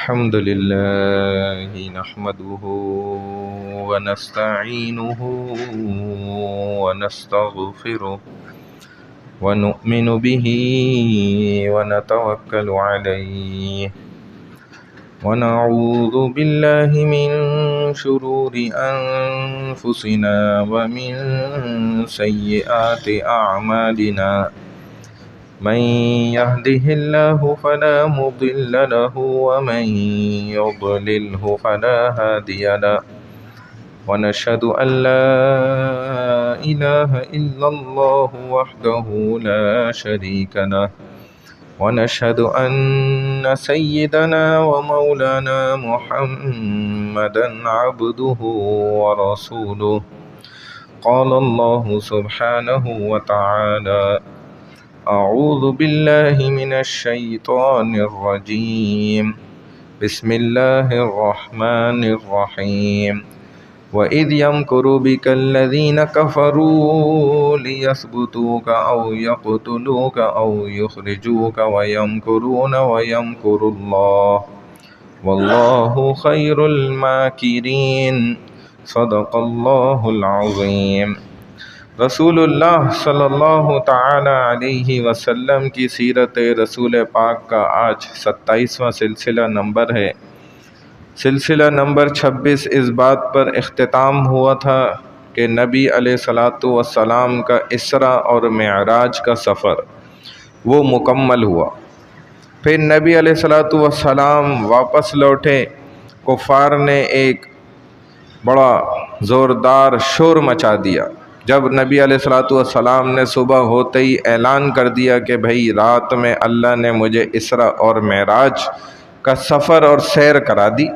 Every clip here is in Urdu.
الحمد لله نحمده ونستعينه ونستغفره ونؤمن به ونتوكل عليه ونعوذ بالله من شرور أنفسنا ومن سيئات أعمالنا من يهده الله فلا مضل له ومن يضلله فلا هادي له ونشهد أن لا إله إلا الله وحده لا شريك له ونشهد أن سيدنا ومولانا محمدا عبده ورسوله قال الله سبحانه وتعالى أعوذ بالله من الشيطان الرجيم بسم الله الرحمن الرحيم وإذ يمكر بك الذين كفروا ليثبتوك أو يقتلوك أو يخرجوك ويمكرون ويمكر الله والله خير الماكرين صدق الله العظيم۔ رسول اللہ صلی اللہ تعالی علیہ وسلم کی سیرت رسول پاک کا آج 27واں سلسلہ نمبر ہے۔ سلسلہ نمبر 26 اس بات پر اختتام ہوا تھا کہ نبی علیہ الصلاۃ والسلام کا اسراء اور معراج کا سفر وہ مکمل ہوا۔ پھر نبی علیہ الصلاۃ والسلام واپس لوٹے۔ کفار نے ایک بڑا زوردار شور مچا دیا جب نبی علیہ الصلاۃ والسلام نے صبح ہوتے ہی اعلان کر دیا کہ بھئی رات میں اللہ نے مجھے اسراء اور معراج کا سفر اور سیر کرا دی۔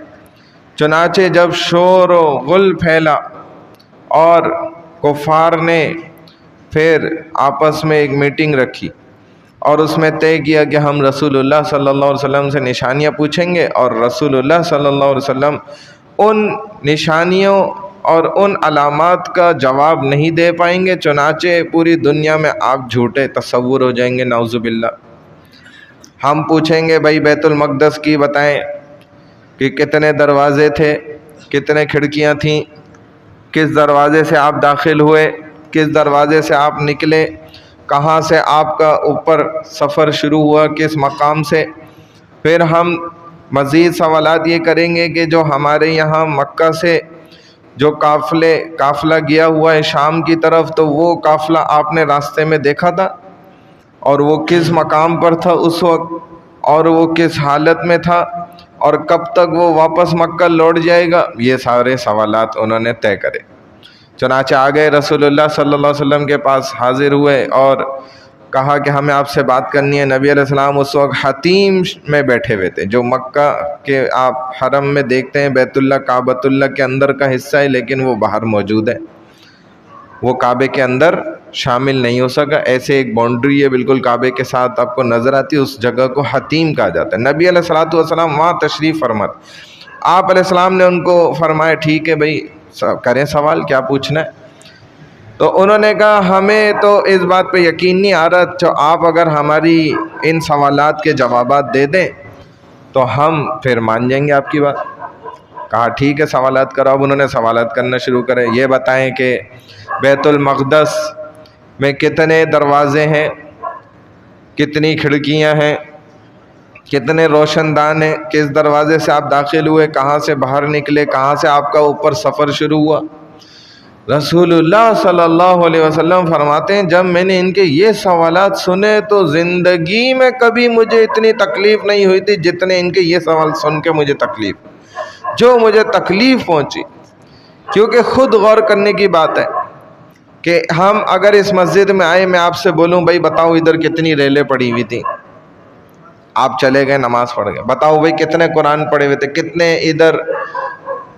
چنانچہ جب شور و غل پھیلا اور کفار نے پھر آپس میں ایک میٹنگ رکھی اور اس میں طے کیا کہ ہم رسول اللہ صلی اللہ علیہ وسلم سے نشانیاں پوچھیں گے اور رسول اللہ صلی اللہ علیہ وسلم ان نشانیوں اور ان علامات کا جواب نہیں دے پائیں گے، چنانچہ پوری دنیا میں آپ جھوٹے تصور ہو جائیں گے، نعوذ باللہ۔ ہم پوچھیں گے بھائی بیت المقدس کی بتائیں کہ کتنے دروازے تھے، کتنے کھڑکیاں تھیں، کس دروازے سے آپ داخل ہوئے، کس دروازے سے آپ نکلے، کہاں سے آپ کا اوپر سفر شروع ہوا، کس مقام سے۔ پھر ہم مزید سوالات یہ کریں گے کہ جو ہمارے یہاں مکہ سے جو قافلہ گیا ہوا ہے شام کی طرف، تو وہ قافلہ آپ نے راستے میں دیکھا تھا اور وہ کس مقام پر تھا اس وقت اور وہ کس حالت میں تھا اور کب تک وہ واپس مکہ لوٹ جائے گا، یہ سارے سوالات انہوں نے طے کرے۔ چنانچہ آگئے رسول اللہ صلی اللہ علیہ وسلم کے پاس حاضر ہوئے اور کہا کہ ہمیں آپ سے بات کرنی ہے۔ نبی علیہ السلام اس وقت حتیم میں بیٹھے ہوئے تھے، جو مکہ کے آپ حرم میں دیکھتے ہیں بیت اللہ کعبۃ اللہ کے اندر کا حصہ ہے لیکن وہ باہر موجود ہے، وہ کعبے کے اندر شامل نہیں ہو سکا۔ ایسے ایک باؤنڈری ہے بالکل کعبے کے ساتھ آپ کو نظر آتی ہے، اس جگہ کو حتیم کہا جاتا ہے۔ نبی علیہ الصلوۃ والسلام وہاں تشریف فرما، آپ علیہ السلام نے ان کو فرمایا ٹھیک ہے بھائی کریں سوال، کیا پوچھنا ہے؟ تو انہوں نے کہا ہمیں تو اس بات پہ یقین نہیں آ رہا، تو آپ اگر ہماری ان سوالات کے جوابات دے دیں تو ہم پھر مان جائیں گے آپ کی بات۔ کہا ٹھیک ہے سوالات کرو۔ اب انہوں نے سوالات کرنا شروع کرے، یہ بتائیں کہ بیت المقدس میں کتنے دروازے ہیں، کتنی کھڑکیاں ہیں، کتنے روشن دان ہیں، کس دروازے سے آپ داخل ہوئے، کہاں سے باہر نکلے، کہاں سے آپ کا اوپر سفر شروع ہوا۔ رسول اللہ صلی اللہ علیہ وسلم فرماتے ہیں جب میں نے ان کے یہ سوالات سنے تو زندگی میں کبھی مجھے اتنی تکلیف نہیں ہوئی تھی جتنے ان کے یہ سوال سن کے مجھے تکلیف، جو مجھے تکلیف پہنچی۔ کیونکہ خود غور کرنے کی بات ہے کہ ہم اگر اس مسجد میں آئے، میں آپ سے بولوں بھائی بتاؤ ادھر کتنی ریلیں پڑی ہوئی تھیں، آپ چلے گئے نماز پڑھ گئے، بتاؤ بھائی کتنے قرآن پڑھے ہوئے تھے، کتنے ادھر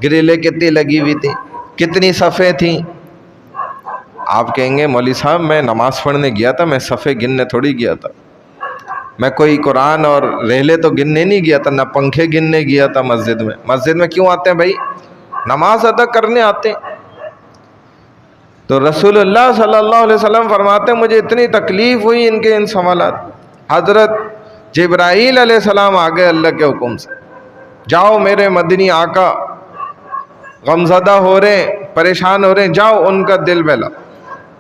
گریلیں کتنی لگی ہوئی تھی، کتنی صفیں تھیں؟ آپ کہیں گے مولوی صاحب میں نماز پڑھنے گیا تھا، میں صفیں گننے تھوڑی گیا تھا، میں کوئی قرآن اور ریلیں تو گننے نہیں گیا تھا، نہ پنکھے گننے گیا تھا مسجد میں۔ مسجد میں کیوں آتے ہیں بھائی؟ نماز ادا کرنے آتے ہیں۔ تو رسول اللہ صلی اللہ علیہ وسلم فرماتے ہیں مجھے اتنی تکلیف ہوئی ان کے ان سوالات۔ حضرت جبرائیل علیہ السلام آ گئے اللہ کے حکم سے، جاؤ میرے مدنی آقا غمزدہ ہو رہے ہیں، پریشان ہو رہے ہیں، جاؤ ان کا دل بہلا۔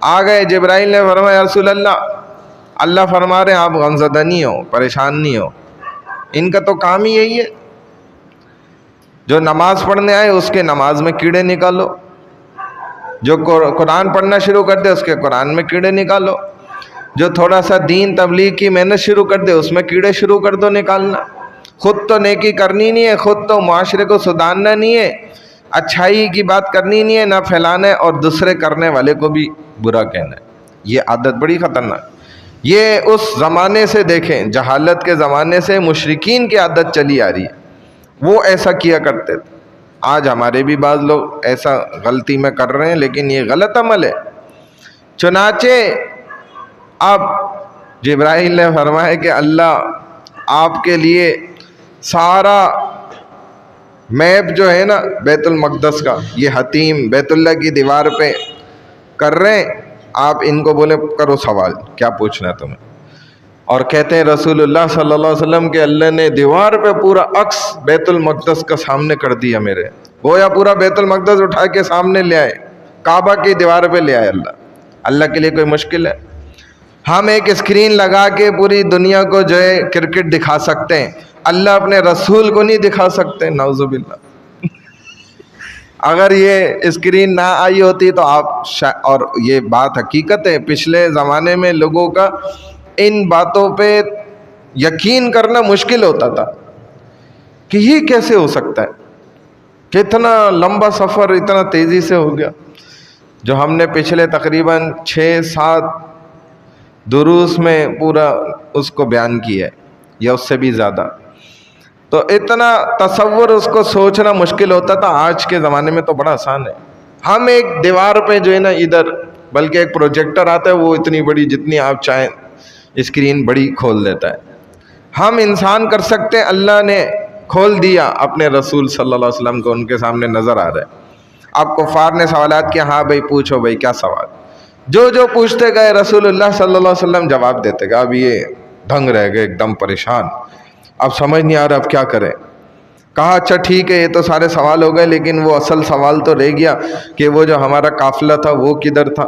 آ گئے، جبرائیل نے فرمایا یا رسول اللہ فرما رہے ہیں آپ غمزدہ نہیں ہو، پریشان نہیں ہو، ان کا تو کام ہی یہی ہے، جو نماز پڑھنے آئے اس کے نماز میں کیڑے نکالو، جو قرآن پڑھنا شروع کر دے اس کے قرآن میں کیڑے نکالو، جو تھوڑا سا دین تبلیغ کی محنت شروع کر دے اس میں کیڑے شروع کر دو نکالنا۔ خود تو نیکی کرنی نہیں ہے، خود تو معاشرے کو سدھارنا نہیں ہے، اچھائی کی بات کرنی نہیں ہے، نہ پھیلانا ہے، اور دوسرے کرنے والے کو بھی برا کہنا ہے۔ یہ عادت بڑی خطرناک، یہ اس زمانے سے دیکھیں، جہالت کے زمانے سے مشرکین کی عادت چلی آ رہی ہے، وہ ایسا کیا کرتے تھے۔ آج ہمارے بھی بعض لوگ ایسا غلطی میں کر رہے ہیں، لیکن یہ غلط عمل ہے۔ چنانچہ اب جبرائیل نے فرمایا کہ اللہ آپ کے لیے سارا میپ جو ہے نا بیت المقدس کا، یہ حتیم بیت اللہ کی دیوار پہ کر رہے ہیں، آپ ان کو بولے کرو سوال، کیا پوچھنا ہے تمہیں؟ اور کہتے ہیں رسول اللہ صلی اللہ علیہ وسلم کہ اللہ نے دیوار پہ پورا عکس بیت المقدس کا سامنے کر دیا میرے، گویا پورا بیت المقدس اٹھا کے سامنے لے آئے، کعبہ کی دیوار پہ لے آئے۔ اللہ کے لیے کوئی مشکل ہے؟ ہم ایک اسکرین لگا کے پوری دنیا کو جو ہے کرکٹ دکھا سکتے ہیں، اللہ اپنے رسول کو نہیں دکھا سکتے؟ نعوذ باللہ۔ اگر یہ اسکرین نہ آئی ہوتی تو آپ اور یہ بات حقیقت ہے، پچھلے زمانے میں لوگوں کا ان باتوں پہ یقین کرنا مشکل ہوتا تھا کہ یہ کیسے ہو سکتا ہے، کتنا لمبا سفر اتنا تیزی سے ہو گیا، جو ہم نے پچھلے تقریباً 6-7 دروس میں پورا اس کو بیان کیا ہے یا اس سے بھی زیادہ۔ تو اتنا تصور اس کو سوچنا مشکل ہوتا تھا، آج کے زمانے میں تو بڑا آسان ہے۔ ہم ایک دیوار پہ جو ہے نا ادھر، بلکہ ایک پروجیکٹر آتا ہے وہ اتنی بڑی جتنی آپ چاہیں اسکرین بڑی کھول دیتا ہے، ہم انسان کر سکتے ہیں، اللہ نے کھول دیا اپنے رسول صلی اللہ علیہ وسلم کو، ان کے سامنے نظر آ رہا ہے۔ اب کفار نے سوالات کیا، ہاں بھائی پوچھو بھائی کیا سوال، جو پوچھتے گئے رسول اللہ صلی اللہ علیہ وسلم جواب دیتے گئے۔ اب یہ دھنگ رہ گئے ایک دم پریشان، اب سمجھ نہیں آ رہا اب کیا کریں۔ کہا اچھا ٹھیک ہے، یہ تو سارے سوال ہو گئے، لیکن وہ اصل سوال تو رہ گیا کہ وہ جو ہمارا قافلہ تھا وہ کدھر تھا؟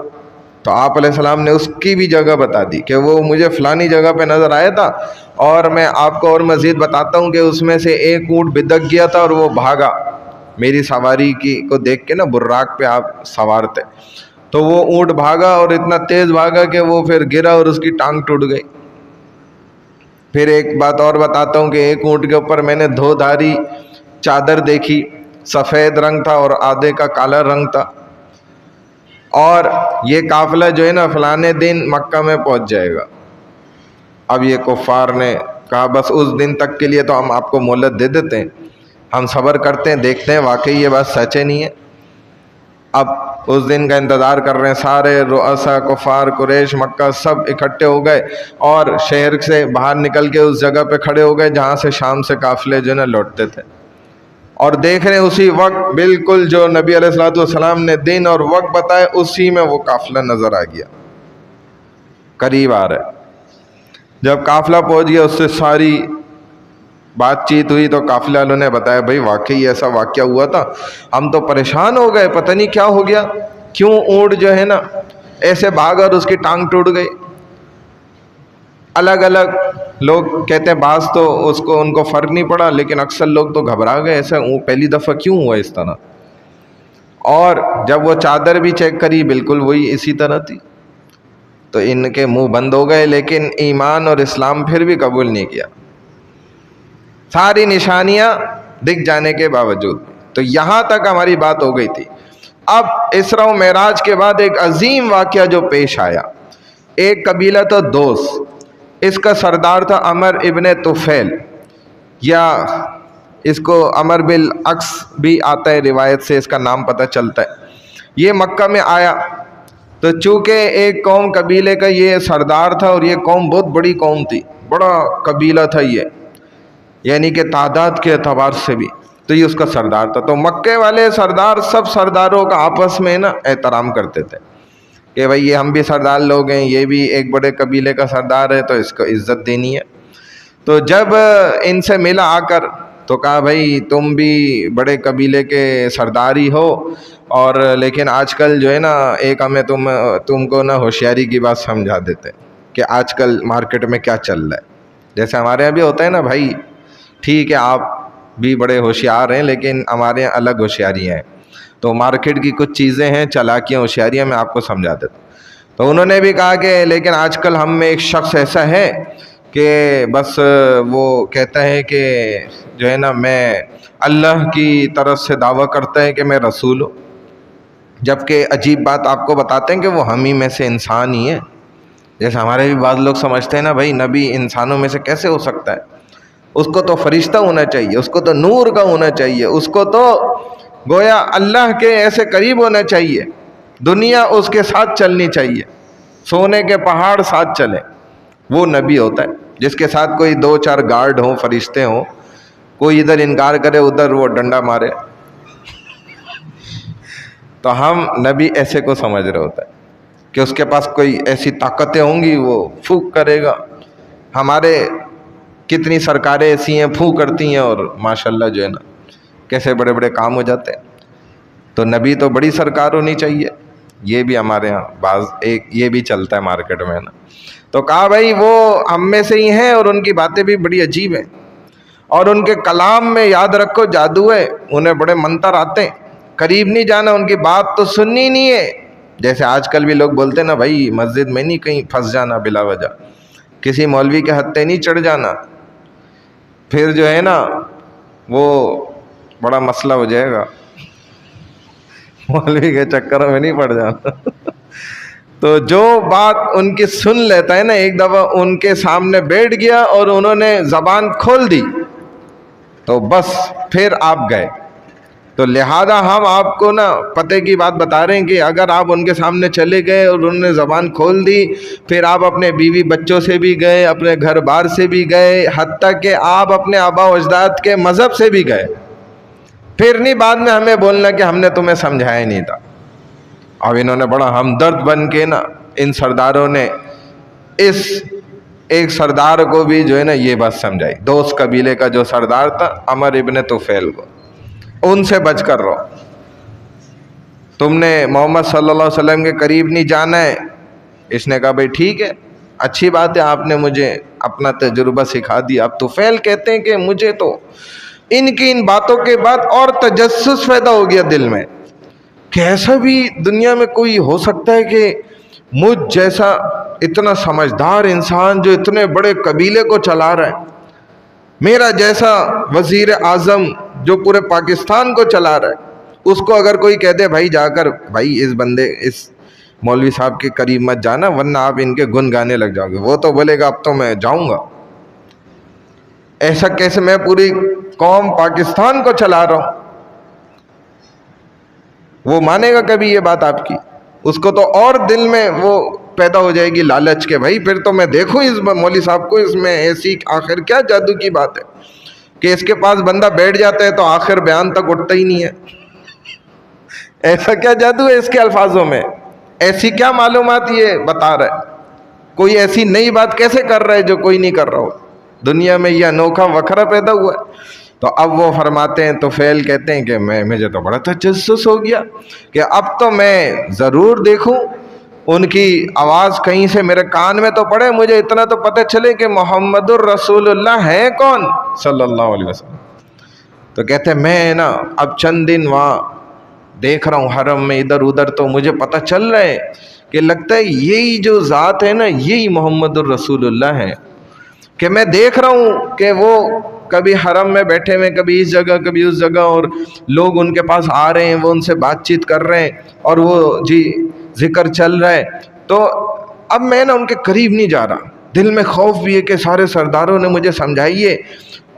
تو آپ علیہ السلام نے اس کی بھی جگہ بتا دی کہ وہ مجھے فلانی جگہ پہ نظر آیا تھا، اور میں آپ کو اور مزید بتاتا ہوں کہ اس میں سے ایک اونٹ بدک گیا تھا اور وہ بھاگا، میری سواری کو دیکھ کے نا، براق پہ آپ سوار تھے، تو وہ اونٹ بھاگا اور اتنا تیز بھاگا کہ وہ پھر گرا اور اس کی ٹانگ ٹوٹ گئی۔ پھر ایک بات اور بتاتا ہوں کہ ایک اونٹ کے اوپر میں نے دھاری چادر دیکھی، سفید رنگ تھا اور آدھے کا کالا رنگ تھا، اور یہ قافلہ جو ہے نا فلانے دن مکہ میں پہنچ جائے گا۔ اب یہ کفار نے کہا بس اس دن تک کے لیے تو ہم آپ کو مہلت دے دیتے ہیں، ہم صبر کرتے ہیں، دیکھتے ہیں واقعی یہ بات سچ ہے نہیں ہے۔ اب اس دن کا انتظار کر رہے ہیں، سارے رؤساء کفار قریش مکہ سب اکٹھے ہو گئے اور شہر سے باہر نکل کے اس جگہ پہ کھڑے ہو گئے جہاں سے شام سے قافلے جو ہے نا لوٹتے تھے، اور دیکھ رہے ہیں اسی وقت بالکل جو نبی علیہ الصلوۃ والسلام نے دن اور وقت بتائے اسی میں وہ قافلہ نظر آ گیا، قریب آ رہا ہے۔ جب قافلہ پہنچ گیا اس سے ساری بات چیت ہوئی تو قافلہ والوں نے بتایا بھائی واقعی ایسا واقعہ ہوا تھا، ہم تو پریشان ہو گئے، پتہ نہیں کیا ہو گیا، کیوں اونٹ جو ہے نا ایسے بھاگا اور اس کی ٹانگ ٹوٹ گئی۔ الگ الگ لوگ کہتے ہیں، بعض تو ان کو فرق نہیں پڑا، لیکن اکثر لوگ تو گھبرا گئے، ایسا پہلی دفعہ کیوں ہوا اس طرح۔ اور جب وہ چادر بھی چیک کری بالکل وہی اسی طرح تھی، تو ان کے منہ بند ہو گئے، لیکن ایمان اور اسلام پھر بھی قبول نہیں کیا، ساری نشانیاں دکھ جانے کے باوجود۔ تو یہاں تک ہماری بات ہو گئی تھی۔ اب اسراء و معراج کے بعد ایک عظیم واقعہ جو پیش آیا، ایک قبیلہ تھا دوس، اس کا سردار تھا عمر ابن طفیل، یا اس کو عمر بالعکس بھی آتا ہے، روایت سے اس کا نام پتہ چلتا ہے۔ یہ مکہ میں آیا تو چونکہ ایک قوم قبیلے کا یہ سردار تھا، اور یہ قوم بہت بڑی قوم تھی، بڑا قبیلہ تھا یہ، یعنی کہ تعداد کے اعتبار سے بھی، تو یہ اس کا سردار تھا۔ تو مکے والے سردار سب سرداروں کا آپس میں نا احترام کرتے تھے کہ بھائی یہ ہم بھی سردار لوگ ہیں، یہ بھی ایک بڑے قبیلے کا سردار ہے تو اس کو عزت دینی ہے۔ تو جب ان سے ملا آ کر تو کہا بھائی تم بھی بڑے قبیلے کے سردار ہی ہو، اور لیکن آج کل جو ہے نا ایک ہمیں تم کو نا ہوشیاری کی بات سمجھا دیتے کہ آج کل مارکیٹ میں کیا چل رہا ہے. جیسے ہمارے یہاں بھی ہوتا ہے نا بھائی، ٹھیک ہے آپ بھی بڑے ہوشیار ہیں لیکن ہمارے یہاں الگ ہوشیاریاں ہیں. تو مارکیٹ کی کچھ چیزیں ہیں، چالاکیاں، ہوشیاریاں، میں آپ کو سمجھا دیتا ہوں. تو انہوں نے بھی کہا کہ لیکن آج کل ہم میں ایک شخص ایسا ہے کہ بس وہ کہتا ہے کہ جو ہے نا میں اللہ کی طرف سے دعویٰ کرتا ہے کہ میں رسول ہوں، جبکہ عجیب بات آپ کو بتاتے ہیں کہ وہ ہم ہی میں سے انسان ہی ہے. جیسے ہمارے بھی بعض لوگ سمجھتے ہیں نا بھائی نبی انسانوں میں سے کیسے ہو سکتا ہے، اس کو تو فرشتہ ہونا چاہیے، اس کو تو نور کا ہونا چاہیے، اس کو تو گویا اللہ کے ایسے قریب ہونا چاہیے، دنیا اس کے ساتھ چلنی چاہیے، سونے کے پہاڑ ساتھ چلے. وہ نبی ہوتا ہے جس کے ساتھ کوئی 2-4 گارڈ ہوں، فرشتے ہوں، کوئی ادھر انکار کرے ادھر وہ ڈنڈا مارے. تو ہم نبی ایسے کو سمجھ رہے ہوتا ہے کہ اس کے پاس کوئی ایسی طاقتیں ہوں گی، وہ پھونک کرے گا. ہمارے کتنی سرکاریں ایسی ہیں پھونک کرتی ہیں اور ماشاءاللہ جو ہے نا کیسے بڑے بڑے کام ہو جاتے ہیں. تو نبی تو بڑی سرکار ہونی چاہیے. یہ بھی ہمارے یہاں بعض ایک یہ بھی چلتا ہے مارکیٹ میں نا. تو کہا بھائی وہ ہم میں سے ہی ہیں اور ان کی باتیں بھی بڑی عجیب ہیں، اور ان کے کلام میں یاد رکھو جادو ہے، انہیں بڑے منتر آتے ہیں، قریب نہیں جانا، ان کی بات تو سننی نہیں ہے. جیسے آج کل بھی لوگ بولتے ہیں نا بھائی مسجد میں نہیں کہیں پھنس جانا بلا وجہ، کسی مولوی کے ہتھے نہیں چڑھ جانا، پھر جو ہے نا وہ بڑا مسئلہ ہو جائے گا، مولوی کے چکروں میں نہیں پڑ جانا. تو جو بات ان کی سن لیتا ہے نا، ایک دفعہ ان کے سامنے بیٹھ گیا اور انہوں نے زبان کھول دی تو بس پھر آپ گئے. تو لہذا ہم آپ کو نا پتے کی بات بتا رہے ہیں کہ اگر آپ ان کے سامنے چلے گئے اور انہوں نے زبان کھول دی، پھر آپ اپنے بیوی بچوں سے بھی گئے، اپنے گھر بار سے بھی گئے، حتیٰ کہ آپ اپنے آبا و اجداد کے مذہب سے بھی گئے. پھر نہیں بعد میں ہمیں بولنا کہ ہم نے تمہیں سمجھایا نہیں تھا. اب انہوں نے بڑا ہمدرد بن کے نا ان سرداروں نے اس ایک سردار کو بھی جو ہے نا یہ بات سمجھائی، دوست قبیلے کا جو سردار تھا عمر ابن طفیل کو، ان سے بچ کر رہو، تم نے محمد صلی اللہ علیہ وسلم کے قریب نہیں جانا ہے. اس نے کہا بھائی ٹھیک ہے، اچھی بات ہے، آپ نے مجھے اپنا تجربہ سکھا دیا. اب طفیل کہتے ہیں کہ مجھے تو ان کی ان باتوں کے بعد اور تجسس پیدا ہو گیا دل میں کہ ایسا بھی دنیا میں کوئی ہو سکتا ہے کہ مجھ جیسا اتنا سمجھدار انسان جو اتنے بڑے قبیلے کو چلا رہا ہے، میرا جیسا وزیر اعظم جو پورے پاکستان کو چلا رہا ہے، اس کو اگر کوئی کہہ دے بھائی جا کر بھائی اس مولوی صاحب کے قریب مت جانا ورنہ آپ ان کے گن گانے لگ جاؤ گے، وہ تو بولے گا اب تو میں جاؤں گا. ایسا کیسے، میں پوری قوم پاکستان کو چلا رہا ہوں. وہ مانے گا کبھی یہ بات آپ کی؟ اس کو تو اور دل میں وہ پیدا ہو جائے گی لالچ کے بھائی پھر تو میں دیکھوں اس مولوی صاحب کو، اس میں ایسی آخر کیا جادو کی بات ہے کہ اس کے پاس بندہ بیٹھ جاتا ہے تو آخر بیان تک اٹھتا ہی نہیں ہے. ایسا کیا جادو ہے اس کے الفاظوں میں؟ ایسی کیا معلومات یہ بتا رہا ہے؟ کوئی ایسی نئی بات کیسے کر رہا ہے جو کوئی نہیں کر رہا ہو؟ دنیا میں یہ انوکھا وکھرا پیدا ہوا ہے. تو اب وہ فرماتے ہیں، طفیل کہتے ہیں کہ مجھے تو بڑا تجسس ہو گیا کہ اب تو میں ضرور دیکھوں، ان کی آواز کہیں سے میرے کان میں تو پڑے، مجھے اتنا تو پتہ چلے کہ محمد الرسول اللہ ہے کون صلی اللہ علیہ وسلم. تو کہتے ہیں میں نا اب چند دن وہاں دیکھ رہا ہوں حرم میں ادھر ادھر، تو مجھے پتہ چل رہا ہے کہ لگتا ہے یہی جو ذات ہے نا یہی محمد الرسول اللہ ہے. کہ میں دیکھ رہا ہوں کہ وہ کبھی حرم میں بیٹھے ہوئے، کبھی اس جگہ کبھی اس جگہ، اور لوگ ان کے پاس آ رہے ہیں، وہ ان سے بات چیت کر رہے ہیں اور وہ ذکر چل رہا ہے. تو اب میں نا ان کے قریب نہیں جا رہا، دل میں خوف بھی ہے کہ سارے سرداروں نے مجھے سمجھائیے،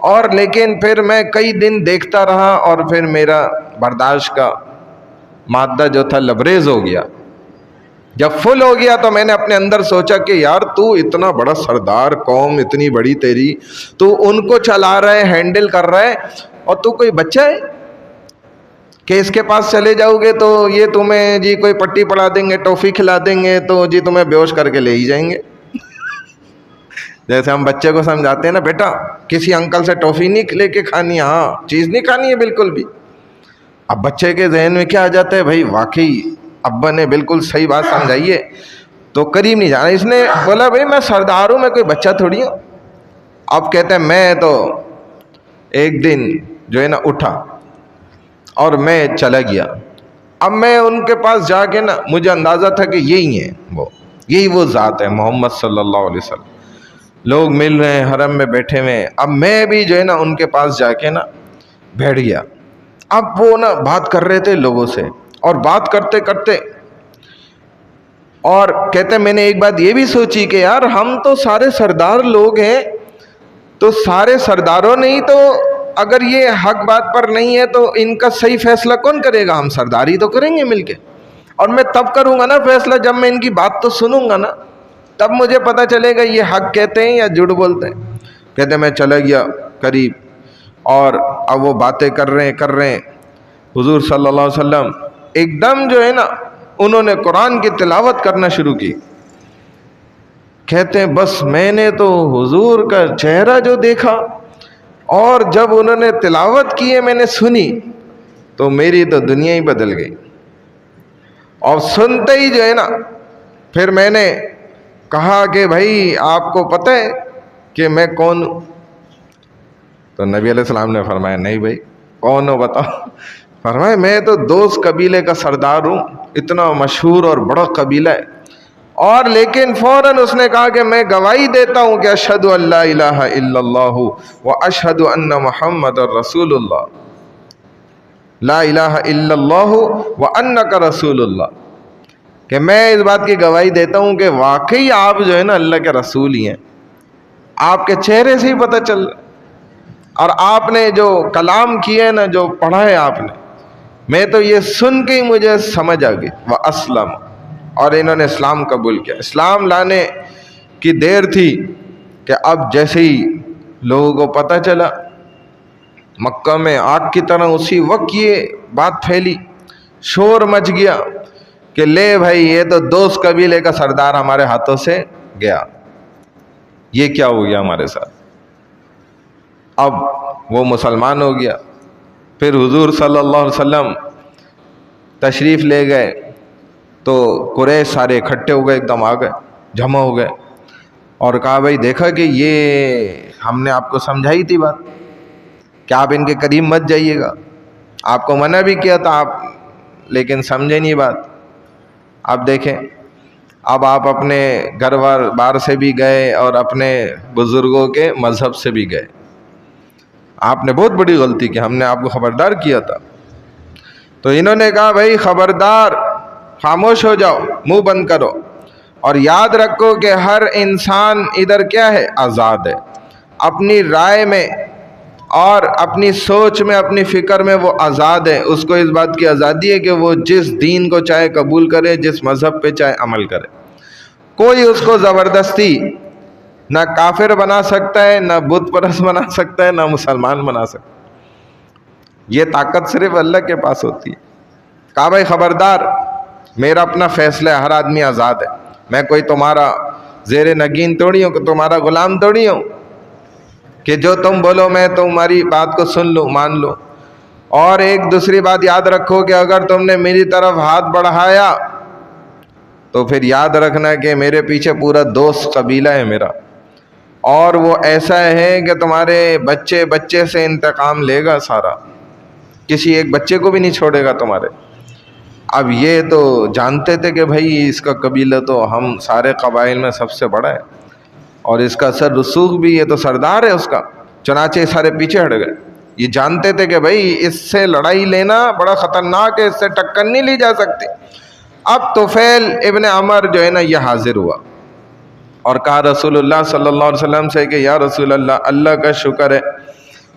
اور لیکن پھر میں کئی دن دیکھتا رہا اور پھر میرا برداشت کا مادہ جو تھا لبریز ہو گیا. جب فل ہو گیا تو میں نے اپنے اندر سوچا کہ یار تو اتنا بڑا سردار، قوم اتنی بڑی تیری، تو ان کو چلا رہا ہے، ہینڈل کر رہا ہے، اور تو کوئی بچہ ہے کہ اس کے پاس چلے جاؤ گے تو یہ تمہیں جی کوئی پٹی پڑا دیں گے، ٹافی کھلا دیں گے، تو جی تمہیں بیہوش کر کے لے ہی جائیں گے. جیسے ہم بچے کو سمجھاتے ہیں نا، بیٹا کسی انکل سے ٹافی نہیں لے کے کھانی ہے، ہاں چیز نہیں کھانی ہے بالکل بھی. اب بچے کے ذہن میں کیا آ جاتا ہے، بھائی واقعی ابا نے بالکل صحیح بات سمجھائی ہے، تو قریب نہیں جانا. اس نے بولا بھائی میں سردار ہوں، میں کوئی بچہ تھوڑی ہوں. اب کہتے ہیں میں تو ایک دن جو ہے نا اٹھا اور میں چلا گیا. اب میں ان کے پاس جا کے نا مجھے اندازہ تھا کہ یہی وہ ذات ہے محمد صلی اللہ علیہ وسلم. لوگ مل رہے ہیں، حرم میں بیٹھے ہوئے. اب میں بھی جو ہے نا ان کے پاس جا کے نا بیٹھ گیا. اب وہ نا بات کر رہے تھے لوگوں سے، اور بات کرتے کرتے اور کہتے ہیں میں نے ایک بات یہ بھی سوچی کہ یار ہم تو سارے سردار لوگ ہیں، تو سارے سرداروں نے ہی تو اگر یہ حق بات پر نہیں ہے تو ان کا صحیح فیصلہ کون کرے گا؟ ہم سرداری تو کریں گے مل کے. اور میں تب کروں گا نا فیصلہ جب میں ان کی بات تو سنوں گا نا، تب مجھے پتہ چلے گا یہ حق کہتے ہیں یا جھوٹ بولتے ہیں. کہتے ہیں میں چلا گیا قریب، اور اب وہ باتیں کر رہے ہیں. حضور صلی اللہ علیہ وسلم ایک دم جو ہے نا انہوں نے قرآن کی تلاوت کرنا شروع کی. کہتے ہیں بس میں نے تو حضور کا چہرہ جو دیکھا، اور جب انہوں نے تلاوت کی ہے میں نے سنی، تو میری تو دنیا ہی بدل گئی. اور سنتے ہی جو ہے نا پھر میں نے کہا کہ بھائی آپ کو پتہ ہے کہ میں کون ہوں؟ تو نبی علیہ السلام نے فرمایا نہیں بھائی کون ہو بتاؤ. فرمایا میں تو دوست قبیلے کا سردار ہوں، اتنا مشہور اور بڑا قبیلہ ہے. اور لیکن فوراً اس نے کہا کہ میں گواہی دیتا ہوں کہ اشہد ان لا الہ الا اللہ و اشہد ان محمد رسول اللہ. لا الہ الا اللہ و انک رسول اللہ، کہ میں اس بات کی گواہی دیتا ہوں کہ واقعی آپ جو ہے نا اللہ کے رسول ہی ہیں. آپ کے چہرے سے ہی پتہ چل رہا، اور آپ نے جو کلام کیے نا، جو پڑھا ہے آپ نے، میں تو یہ سن کے ہی مجھے سمجھ آ گئی. وَأَسْلَمَ، اور انہوں نے اسلام قبول کیا. اسلام لانے کی دیر تھی کہ اب جیسے ہی لوگوں کو پتہ چلا، مکہ میں آگ کی طرح اسی وقت یہ بات پھیلی، شور مچ گیا کہ لے بھائی یہ تو دوست قبیلے کا سردار ہمارے ہاتھوں سے گیا، یہ کیا ہو گیا ہمارے ساتھ. اب وہ مسلمان ہو گیا. پھر حضور صلی اللہ علیہ وسلم تشریف لے گئے تو قریش سارے اکٹھے ہو گئے، ایک دم آ گئے، جمع ہو گئے، اور کہا بھائی دیکھا کہ یہ ہم نے آپ کو سمجھائی تھی بات کہ آپ ان کے قریب مت جائیے گا، آپ کو منع بھی کیا تھا آپ، لیکن سمجھے نہیں بات. اب دیکھیں اب آپ اپنے گھر بار سے بھی گئے اور اپنے بزرگوں کے مذہب سے بھی گئے. آپ نے بہت بڑی غلطی کی، ہم نے آپ کو خبردار کیا تھا. تو انہوں نے کہا بھائی خبردار، خاموش ہو جاؤ، منہ بند کرو، اور یاد رکھو کہ ہر انسان ادھر کیا ہے؟ آزاد ہے. اپنی رائے میں اور اپنی سوچ میں، اپنی فکر میں وہ آزاد ہے. اس کو اس بات کی آزادی ہے کہ وہ جس دین کو چاہے قبول کرے، جس مذہب پہ چاہے عمل کرے. کوئی اس کو زبردستی نہ کافر بنا سکتا ہے، نہ بت پرست بنا سکتا ہے، نہ مسلمان بنا سکتا ہے. یہ طاقت صرف اللہ کے پاس ہوتی ہے. کہا بھائی خبردار، میرا اپنا فیصلہ ہے، ہر آدمی آزاد ہے. میں کوئی تمہارا زیر نگین توڑی ہوں، کہ تمہارا غلام توڑی ہوں کہ جو تم بولو میں تمہاری بات کو سن لوں، مان لوں. اور ایک دوسری بات یاد رکھو کہ اگر تم نے میری طرف ہاتھ بڑھایا تو پھر یاد رکھنا کہ میرے پیچھے پورا دوست قبیلہ ہے میرا، اور وہ ایسا ہے کہ تمہارے بچے بچے سے انتقام لے گا سارا، کسی ایک بچے کو بھی نہیں چھوڑے گا تمہارے. اب یہ تو جانتے تھے کہ بھائی اس کا قبیلہ تو ہم سارے قبائل میں سب سے بڑا ہے، اور اس کا سر رسوخ بھی، یہ تو سردار ہے اس کا. چنانچہ سارے پیچھے ہٹ گئے. یہ جانتے تھے کہ بھائی اس سے لڑائی لینا بڑا خطرناک ہے، اس سے ٹکر نہیں لی جا سکتی. اب طفیل ابن عمر جو ہے نا یہ حاضر ہوا اور کہا رسول اللہ صلی اللہ علیہ وسلم سے کہ یا رسول اللہ، اللہ کا شکر ہے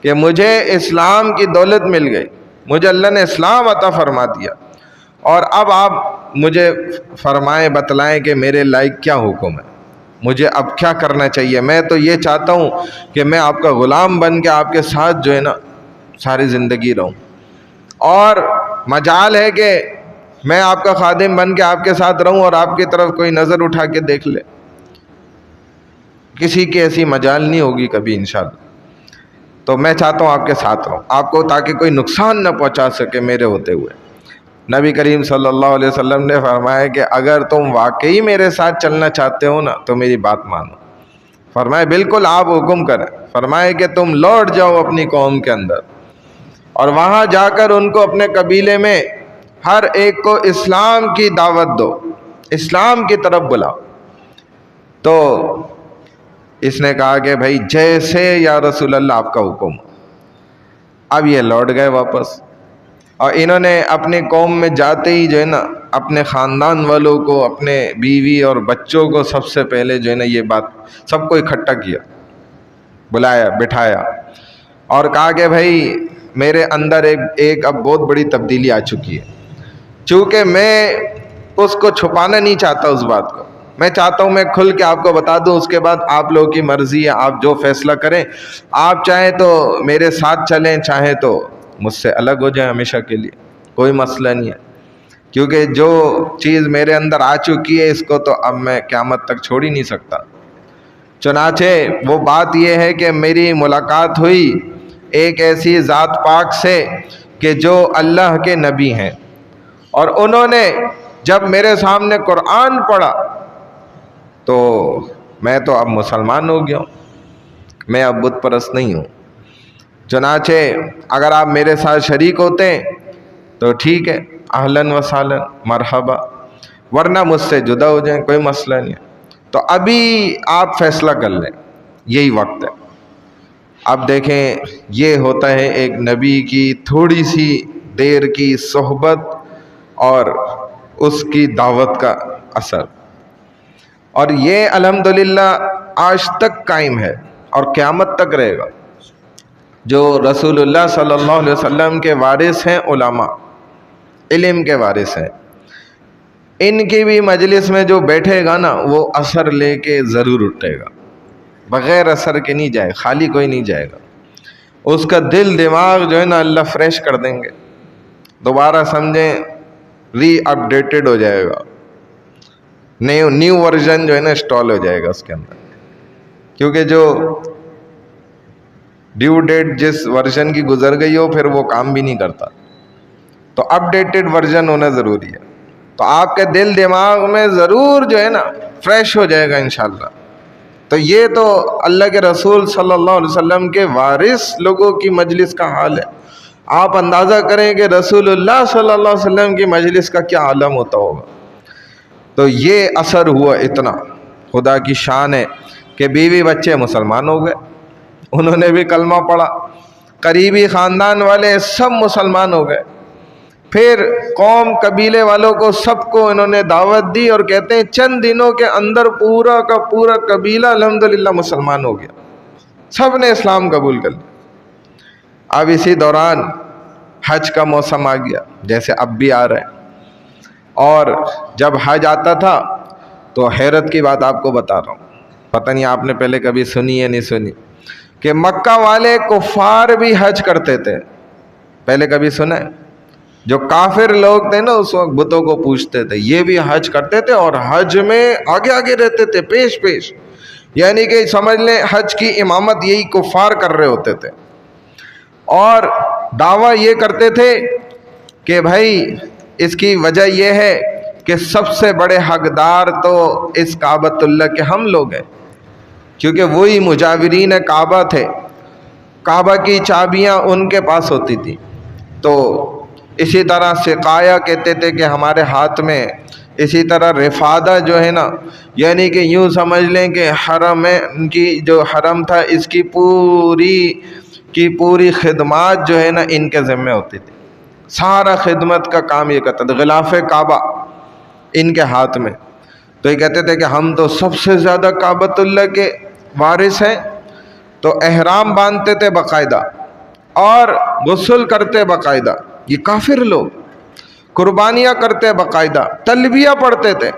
کہ مجھے اسلام کی دولت مل گئی، مجھے اللہ نے اسلام عطا فرما دیا، اور اب آپ مجھے فرمائیں، بتلائیں کہ میرے لائق کیا حکم ہے، مجھے اب کیا کرنا چاہیے. میں تو یہ چاہتا ہوں کہ میں آپ کا غلام بن کے آپ کے ساتھ جو ہے نا ساری زندگی رہوں، اور مجال ہے کہ میں آپ کا خادم بن کے آپ کے ساتھ رہوں اور آپ کی طرف کوئی نظر اٹھا کے دیکھ لے. کسی کی ایسی مجال نہیں ہوگی کبھی انشاءاللہ. تو میں چاہتا ہوں آپ کے ساتھ رہوں آپ کو، تاکہ کوئی نقصان نہ پہنچا سکے میرے ہوتے ہوئے. نبی کریم صلی اللہ علیہ وسلم نے فرمایا کہ اگر تم واقعی میرے ساتھ چلنا چاہتے ہو نا تو میری بات مانو. فرمائے بالکل آپ حکم کریں. فرمائے کہ تم لوٹ جاؤ اپنی قوم کے اندر اور وہاں جا کر ان کو اپنے قبیلے میں ہر ایک کو اسلام کی دعوت دو، اسلام کی طرف بلاؤ. تو اس نے کہا کہ بھائی جیسے یا رسول اللہ آپ کا حکم. اب یہ لوٹ گئے واپس، اور انہوں نے اپنی قوم میں جاتے ہی جو ہے نا اپنے خاندان والوں کو، اپنے بیوی اور بچوں کو سب سے پہلے جو ہے نا یہ بات سب کو اکٹھا کیا، بلایا، بٹھایا اور کہا کہ بھائی میرے اندر ایک اب بہت بڑی تبدیلی آ چکی ہے. چونکہ میں اس کو چھپانا نہیں چاہتا، اس بات کو میں چاہتا ہوں میں کھل کے آپ کو بتا دوں. اس کے بعد آپ لوگوں کی مرضی ہے، آپ جو فیصلہ کریں. آپ چاہیں تو میرے ساتھ چلیں، چاہیں تو مجھ سے الگ ہو جائیں ہمیشہ کے لیے، کوئی مسئلہ نہیں ہے. کیونکہ جو چیز میرے اندر آ چکی ہے اس کو تو اب میں قیامت تک چھوڑ ہی نہیں سکتا. چنانچہ وہ بات یہ ہے کہ میری ملاقات ہوئی ایک ایسی ذات پاک سے کہ جو اللہ کے نبی ہیں، اور انہوں نے جب میرے سامنے قرآن پڑھا تو میں تو اب مسلمان ہو گیا ہوں، میں اب بت پرست نہیں ہوں. چنانچہ اگر آپ میرے ساتھ شریک ہوتے ہیں تو ٹھیک ہے، اہلاً و سہلاً، مرحبا، ورنہ مجھ سے جدا ہو جائیں، کوئی مسئلہ نہیں ہے. تو ابھی آپ فیصلہ کر لیں، یہی وقت ہے. اب دیکھیں یہ ہوتا ہے ایک نبی کی تھوڑی سی دیر کی صحبت اور اس کی دعوت کا اثر. اور یہ الحمدللہ آج تک قائم ہے اور قیامت تک رہے گا. جو رسول اللہ صلی اللہ علیہ وسلم کے وارث ہیں، علماء، علم کے وارث ہیں، ان کی بھی مجلس میں جو بیٹھے گا نا وہ اثر لے کے ضرور اٹھے گا، بغیر اثر کے نہیں جائے، خالی کوئی نہیں جائے گا. اس کا دل دماغ جو ہے نا اللہ فریش کر دیں گے، دوبارہ سمجھیں ری اپڈیٹڈ ہو جائے گا، نیو ورژن جو ہے نا انسٹال ہو جائے گا اس کے اندر. کیونکہ جو ڈیو ڈیٹ جس ورژن کی گزر گئی ہو پھر وہ کام بھی نہیں کرتا، تو اپڈیٹڈ ورژن ہونا ضروری ہے. تو آپ کے دل دماغ میں ضرور جو ہے نا فریش ہو جائے گا انشاءاللہ. تو یہ تو اللہ کے رسول صلی اللہ علیہ وسلم کے وارث لوگوں کی مجلس کا حال ہے. آپ اندازہ کریں کہ رسول اللہ صلی اللہ علیہ وسلم کی مجلس کا کیا عالم ہوتا ہوگا. تو یہ اثر ہوا اتنا، خدا کی شان ہے کہ بیوی بچے مسلمان ہو گئے، انہوں نے بھی کلمہ پڑھا، قریبی خاندان والے سب مسلمان ہو گئے. پھر قوم قبیلے والوں کو سب کو انہوں نے دعوت دی، اور کہتے ہیں چند دنوں کے اندر پورا کا پورا قبیلہ الحمدللہ مسلمان ہو گیا، سب نے اسلام قبول کر لیا. اب اسی دوران حج کا موسم آ گیا، جیسے اب بھی آ رہا ہے. اور جب حج آتا تھا تو حیرت کی بات آپ کو بتا رہا ہوں، پتہ نہیں آپ نے پہلے کبھی سنی یا نہیں سنی، کہ مکہ والے کفار بھی حج کرتے تھے. پہلے کبھی سنا ہے؟ جو کافر لوگ تھے نا اس وقت بتوں کو پوجتے تھے، یہ بھی حج کرتے تھے، اور حج میں آگے آگے رہتے تھے، پیش پیش. یعنی کہ سمجھ لیں حج کی امامت یہی کفار کر رہے ہوتے تھے. اور دعویٰ یہ کرتے تھے کہ بھائی اس کی وجہ یہ ہے کہ سب سے بڑے حقدار تو اس کعبۃ اللہ کے ہم لوگ ہیں، کیونکہ وہی مجاورین کعبہ تھے، کعبہ کی چابیاں ان کے پاس ہوتی تھی. تو اسی طرح سقایا کہتے تھے کہ ہمارے ہاتھ میں، اسی طرح رفادہ جو ہے نا، یعنی کہ یوں سمجھ لیں کہ حرم کی جو حرم تھا اس کی پوری خدمات جو ہے نا ان کے ذمہ ہوتی تھی، سارا خدمت کا کام یہ کرتا تھا، غلاف کعبہ ان کے ہاتھ میں. تو یہ کہتے تھے کہ ہم تو سب سے زیادہ کعبۃ اللہ کے وارث ہیں. تو احرام باندھتے تھے باقاعدہ اور غسل کرتے باقاعدہ، یہ کافر لوگ قربانیاں کرتے باقاعدہ، تلبیہ پڑھتے تھے.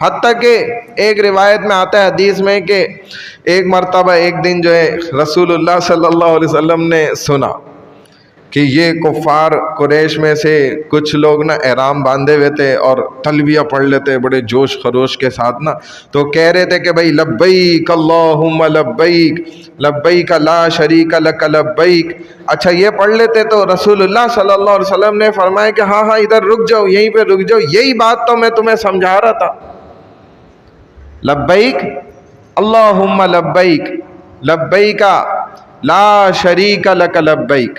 حتیٰ کہ ایک روایت میں آتا ہے حدیث میں کہ ایک مرتبہ ایک دن جو ہے رسول اللہ صلی اللہ علیہ وسلم نے سنا کہ یہ کفار قریش میں سے کچھ لوگ نا احرام باندھے ہوئے تھے اور تلبیہ پڑھ لیتے بڑے جوش خروش کے ساتھ نا، تو کہہ رہے تھے کہ بھائی لبیک اللہم لبیک لبیک لا شریک لک لبیک۔ اچھا یہ پڑھ لیتے تو رسول اللہ صلی اللہ علیہ وسلم نے فرمایا کہ ہاں ادھر رک جاؤ، یہیں پہ رک جاؤ، یہی بات تو میں تمہیں سمجھا رہا تھا، لبیک اللہم لبیک لبیک لا شریک لک لبیک۔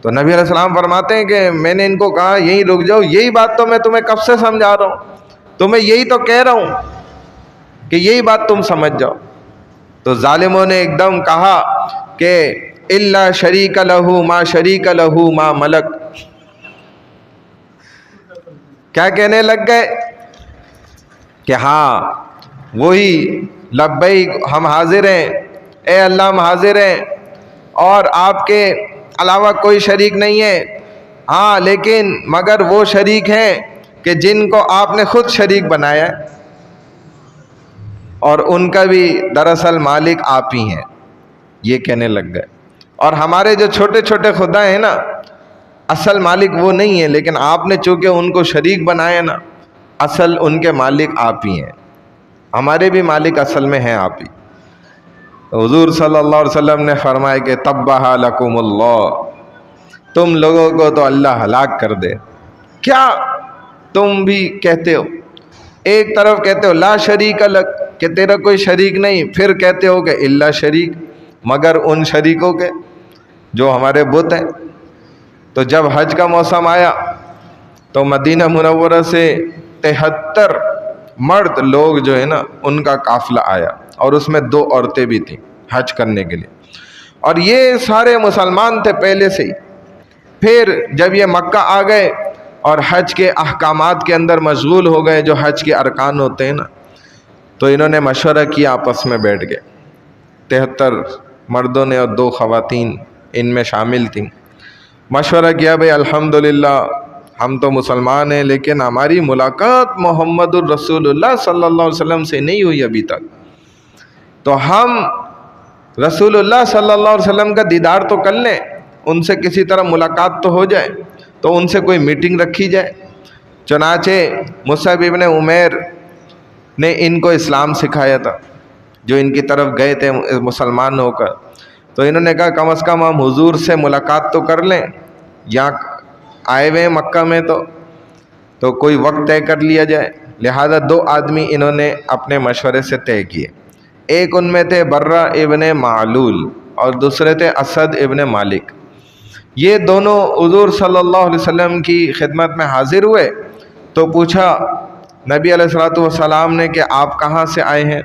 تو نبی علیہ السلام فرماتے ہیں کہ میں نے ان کو کہا یہیں رک جاؤ، یہی بات تو میں تمہیں کب سے سمجھا رہا ہوں، تمہیں یہی تو کہہ رہا ہوں کہ یہی بات تم سمجھ جاؤ۔ تو ظالموں نے ایک دم کہا کہ الا شریک لہ ما شریک لہ ما ملک، کیا کہنے لگ گئے کہ ہاں وہی لبیک ہم حاضر ہیں، اے اللہ ہم حاضر ہیں اور آپ کے علاوہ کوئی شریک نہیں ہے، ہاں لیکن مگر وہ شریک ہیں کہ جن کو آپ نے خود شریک بنایا ہے، اور ان کا بھی دراصل مالک آپ ہی ہیں، یہ کہنے لگ گئے۔ اور ہمارے جو چھوٹے چھوٹے خدا ہیں نا، اصل مالک وہ نہیں ہے، لیکن آپ نے چونکہ ان کو شریک بنایا نا، اصل ان کے مالک آپ ہی ہیں، ہمارے بھی مالک اصل میں ہیں آپ ہی۔ حضور صلی اللہ علیہ وسلم نے فرمایا کہ تبہا لکم اللہ، تم لوگوں کو تو اللہ ہلاک کر دے، کیا تم بھی کہتے ہو، ایک طرف کہتے ہو لا شریک لک کہ تیرا کوئی شریک نہیں، پھر کہتے ہو کہ الا شریک مگر ان شریکوں کے جو ہمارے بت ہیں۔ تو جب حج کا موسم آیا تو مدینہ منورہ سے 73 مرد لوگ جو ہے نا ان کا قافلہ آیا، اور اس میں 2 عورتیں بھی تھیں حج کرنے کے لیے، اور یہ سارے مسلمان تھے پہلے سے ہی۔ پھر جب یہ مکہ آ گئے اور حج کے احکامات کے اندر مشغول ہو گئے، جو حج کے ارکان ہوتے ہیں نا، تو انہوں نے مشورہ کیا، آپس میں بیٹھ گئے، 73 مردوں نے اور 2 خواتین ان میں شامل تھیں۔ مشورہ کیا بھئی الحمدللہ ہم تو مسلمان ہیں، لیکن ہماری ملاقات محمد الرسول اللہ صلی اللہ علیہ وسلم سے نہیں ہوئی ابھی تک، تو ہم رسول اللہ صلی اللہ علیہ وسلم کا دیدار تو کر لیں، ان سے کسی طرح ملاقات تو ہو جائے، تو ان سے کوئی میٹنگ رکھی جائے۔ چنانچہ مصعب ابن عمیر نے ان کو اسلام سکھایا تھا، جو ان کی طرف گئے تھے مسلمان ہو کر، تو انہوں نے کہا کم از کم ہم حضور سے ملاقات تو کر لیں، یہاں آئے ہوئے ہیں مکہ میں تو کوئی وقت طے کر لیا جائے۔ لہذا 2 آدمی انہوں نے اپنے مشورے سے طے کیے، ایک ان میں تھے برہ ابن معلول اور دوسرے تھے اسد ابن مالک۔ یہ دونوں حضور صلی اللہ علیہ وسلم کی خدمت میں حاضر ہوئے تو پوچھا نبی علیہ الصلوۃ والسلام نے کہ آپ کہاں سے آئے ہیں؟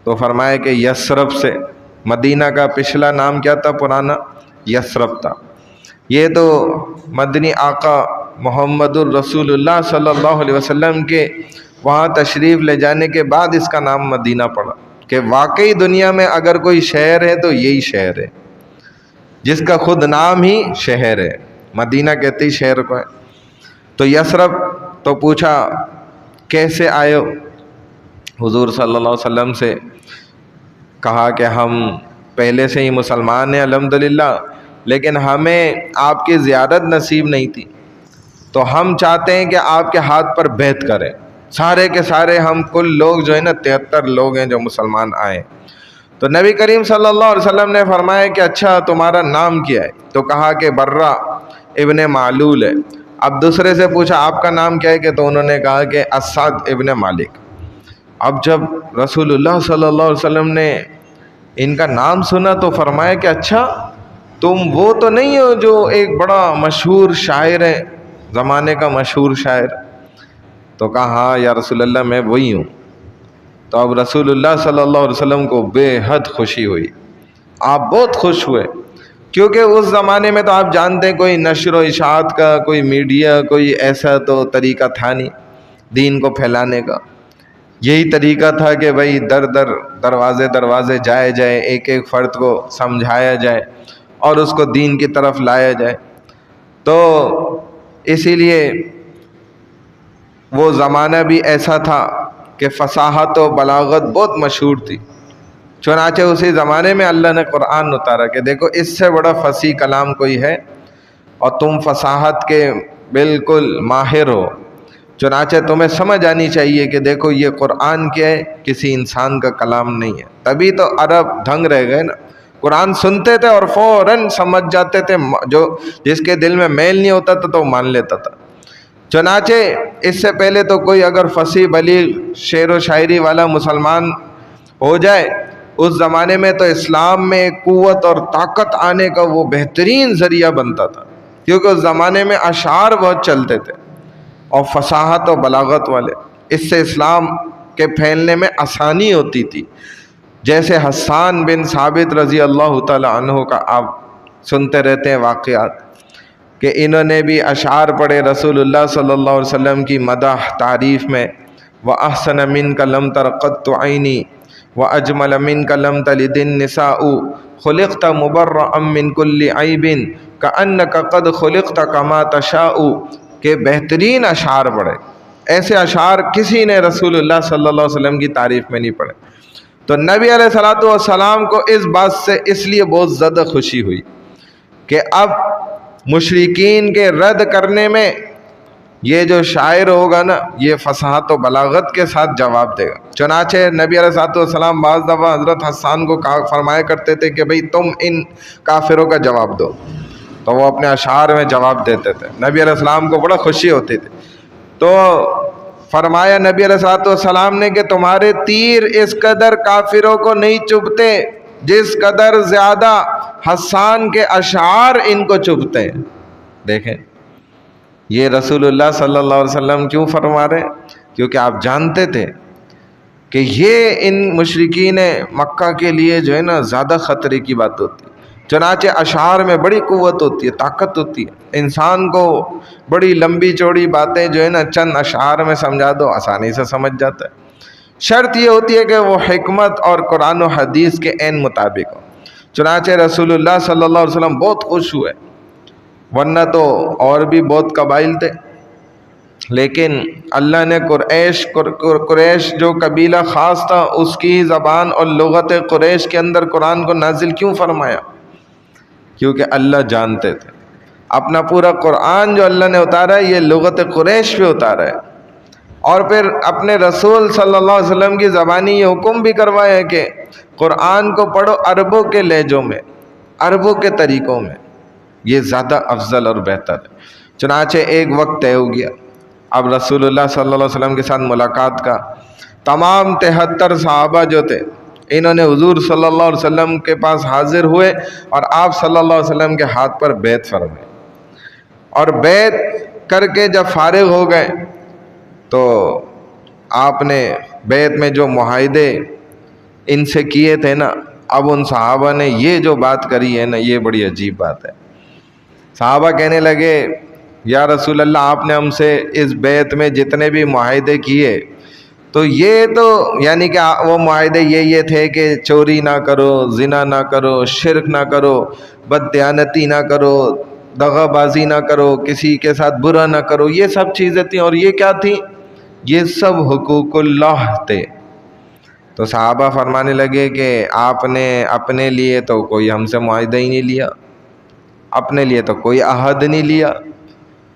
تو فرمایا کہ یثرب سے، مدینہ کا پچھلا نام کیا تھا پرانا؟ یثرب تھا۔ یہ تو مدنی آقا محمد الرسول اللہ صلی اللہ علیہ وسلم کے وہاں تشریف لے جانے کے بعد اس کا نام مدینہ پڑا، کہ واقعی دنیا میں اگر کوئی شہر ہے تو یہی شہر ہے، جس کا خود نام ہی شہر ہے، مدینہ کہتے ہی شہر کو ہے۔ تو یثرب، تو پوچھا کیسے آئے ہو؟ حضور صلی اللہ علیہ وسلم سے کہا کہ ہم پہلے سے ہی مسلمان ہیں الحمدللہ، لیکن ہمیں آپ کی زیارت نصیب نہیں تھی، تو ہم چاہتے ہیں کہ آپ کے ہاتھ پر بیعت کریں، سارے کے سارے ہم کل لوگ جو ہے نا 73 لوگ ہیں جو مسلمان آئے۔ تو نبی کریم صلی اللہ علیہ وسلم نے فرمایا کہ اچھا تمہارا نام کیا ہے؟ تو کہا کہ برہ ابن معلول ہے۔ اب دوسرے سے پوچھا آپ کا نام کیا ہے؟ کہ تو انہوں نے کہا کہ اسد ابن مالک۔ اب جب رسول اللہ صلی اللہ علیہ وسلم نے ان کا نام سنا تو فرمایا کہ اچھا تم وہ تو نہیں ہو جو ایک بڑا مشہور شاعر ہے، زمانے کا مشہور شاعر؟ تو کہا ہاں یا رسول اللہ میں وہی ہوں۔ تو اب رسول اللہ صلی اللہ علیہ وسلم کو بے حد خوشی ہوئی، آپ بہت خوش ہوئے، کیونکہ اس زمانے میں تو آپ جانتے ہیں کوئی نشر و اشاعت کا، کوئی میڈیا، کوئی ایسا تو طریقہ تھا نہیں دین کو پھیلانے کا۔ یہی طریقہ تھا کہ بھائی دروازے دروازے جائے جائے، ایک ایک فرد کو سمجھایا جائے اور اس کو دین کی طرف لایا جائے۔ تو اسی لیے وہ زمانہ بھی ایسا تھا کہ فصاحت و بلاغت بہت مشہور تھی، چنانچہ اسی زمانے میں اللہ نے قرآن اتارا کہ دیکھو اس سے بڑا فصیح کلام کوئی ہے اور تم فصاحت کے بالکل ماہر ہو، چنانچہ تمہیں سمجھ آنی چاہیے کہ دیکھو یہ قرآن کیا ہے، کسی انسان کا کلام نہیں ہے۔ تبھی تو عرب دھنگ رہ گئے نا، قرآن سنتے تھے اور فوراً سمجھ جاتے تھے، جو جس کے دل میں میل نہیں ہوتا تھا تو وہ مان لیتا تھا۔ چنانچہ اس سے پہلے تو کوئی اگر فصیح بلیغ شعر و شاعری والا مسلمان ہو جائے، اس زمانے میں تو اسلام میں قوت اور طاقت آنے کا وہ بہترین ذریعہ بنتا تھا، کیونکہ اس زمانے میں اشعار بہت چلتے تھے اور فصاحت و بلاغت والے، اس سے اسلام کے پھیلنے میں آسانی ہوتی تھی۔ جیسے حسان بن ثابت رضی اللہ تعالی عنہ کا آپ سنتے رہتے ہیں واقعات، کہ انہوں نے بھی اشعار پڑھے رسول اللہ صلی اللہ علیہ وسلم کی مدح تعریف میں، وَأَحْسَنَ مِنْكَ لَمْ تَرَ قَطُّ عَيْنِي وَأَجْمَلَ مِنْكَ لَمْ تَلِدِ النِّسَاءُ خُلِقْتَ مُبَرَّأً مِنْ كُلِّ عَيْبٍ كَأَنَّكَ قَدْ خُلِقْتَ كَمَا تَشَاءُ، کہ بہترین اشعار پڑھے۔ ایسے اشعار کسی نے رسول اللہ صلی اللہ علیہ وسلم کی تعریف میں نہیں پڑھے۔ تو نبی علیہ الصلوۃ والسلام کو اس بات سے اس لیے بہت زیادہ خوشی ہوئی کہ اب مشرکین کے رد کرنے میں یہ جو شاعر ہوگا نا، یہ فصاحت و بلاغت کے ساتھ جواب دے گا۔ چنانچہ نبی علیہ الصلوۃ والسلام بعض دفعہ حضرت حسان کو فرمایا کرتے تھے کہ بھئی تم ان کافروں کا جواب دو، تو وہ اپنے اشعار میں جواب دیتے تھے، نبی علیہ السلام کو بڑا خوشی ہوتی تھی۔ تو فرمایا نبی علیہ الصلوۃ والسلام نے کہ تمہارے تیر اس قدر کافروں کو نہیں چبھتے جس قدر زیادہ حسان کے اشعار ان کو چبھتے ہیں۔ دیکھیں یہ رسول اللہ صلی اللہ علیہ وسلم کیوں فرما رہے ہیں؟ کیونکہ آپ جانتے تھے کہ یہ ان مشرکین مکہ کے لیے جو ہے نا زیادہ خطرے کی بات ہوتی ہے۔ چنانچہ اشعار میں بڑی قوت ہوتی ہے، طاقت ہوتی ہے، انسان کو بڑی لمبی چوڑی باتیں جو ہے نا چند اشعار میں سمجھا دو آسانی سے سمجھ جاتا ہے۔ شرط یہ ہوتی ہے کہ وہ حکمت اور قرآن و حدیث کے عین مطابق ہو۔ چنانچہ رسول اللہ صلی اللہ علیہ وسلم بہت خوش ہوئے، ورنہ تو اور بھی بہت قبائل تھے، لیکن اللہ نے قریش جو قبیلہ خاص تھا اس کی زبان اور لغت قریش کے اندر قرآن کو نازل کیوں فرمایا؟ کیونکہ اللہ جانتے تھے اپنا پورا قرآن جو اللہ نے اتارا ہے یہ لغت قریش پہ اتارا ہے، اور پھر اپنے رسول صلی اللہ علیہ وسلم کی زبانی یہ حکم بھی کروایا ہے کہ قرآن کو پڑھو عربوں کے لہجوں میں، عربوں کے طریقوں میں، یہ زیادہ افضل اور بہتر ہے۔ چنانچہ ایک وقت طے ہو گیا، اب رسول اللہ صلی اللہ علیہ وسلم کے ساتھ ملاقات کا۔ تمام 73 صحابہ جو تھے انہوں نے حضور صلی اللہ علیہ وسلم کے پاس حاضر ہوئے اور آپ صلی اللہ علیہ وسلم کے ہاتھ پر بیعت فرمائے، اور بیعت کر کے جب فارغ ہو گئے تو آپ نے بیعت میں جو معاہدے ان سے کیے تھے نا، اب ان صحابہ نے یہ جو بات کری ہے نا یہ بڑی عجیب بات ہے۔ صحابہ کہنے لگے یا رسول اللہ آپ نے ہم سے اس بیعت میں جتنے بھی معاہدے کیے تو یہ تو یعنی کہ وہ معاہدے یہ تھے کہ چوری نہ کرو، زنا نہ کرو، شرک نہ کرو، بددیانتی نہ کرو، دغا بازی نہ کرو، کسی کے ساتھ برا نہ کرو، یہ سب چیزیں تھیں، اور یہ کیا تھیں؟ یہ سب حقوق اللہ تھے۔ تو صحابہ فرمانے لگے کہ آپ نے اپنے لیے تو کوئی ہم سے معاہدہ ہی نہیں لیا، اپنے لیے تو کوئی عہد نہیں لیا،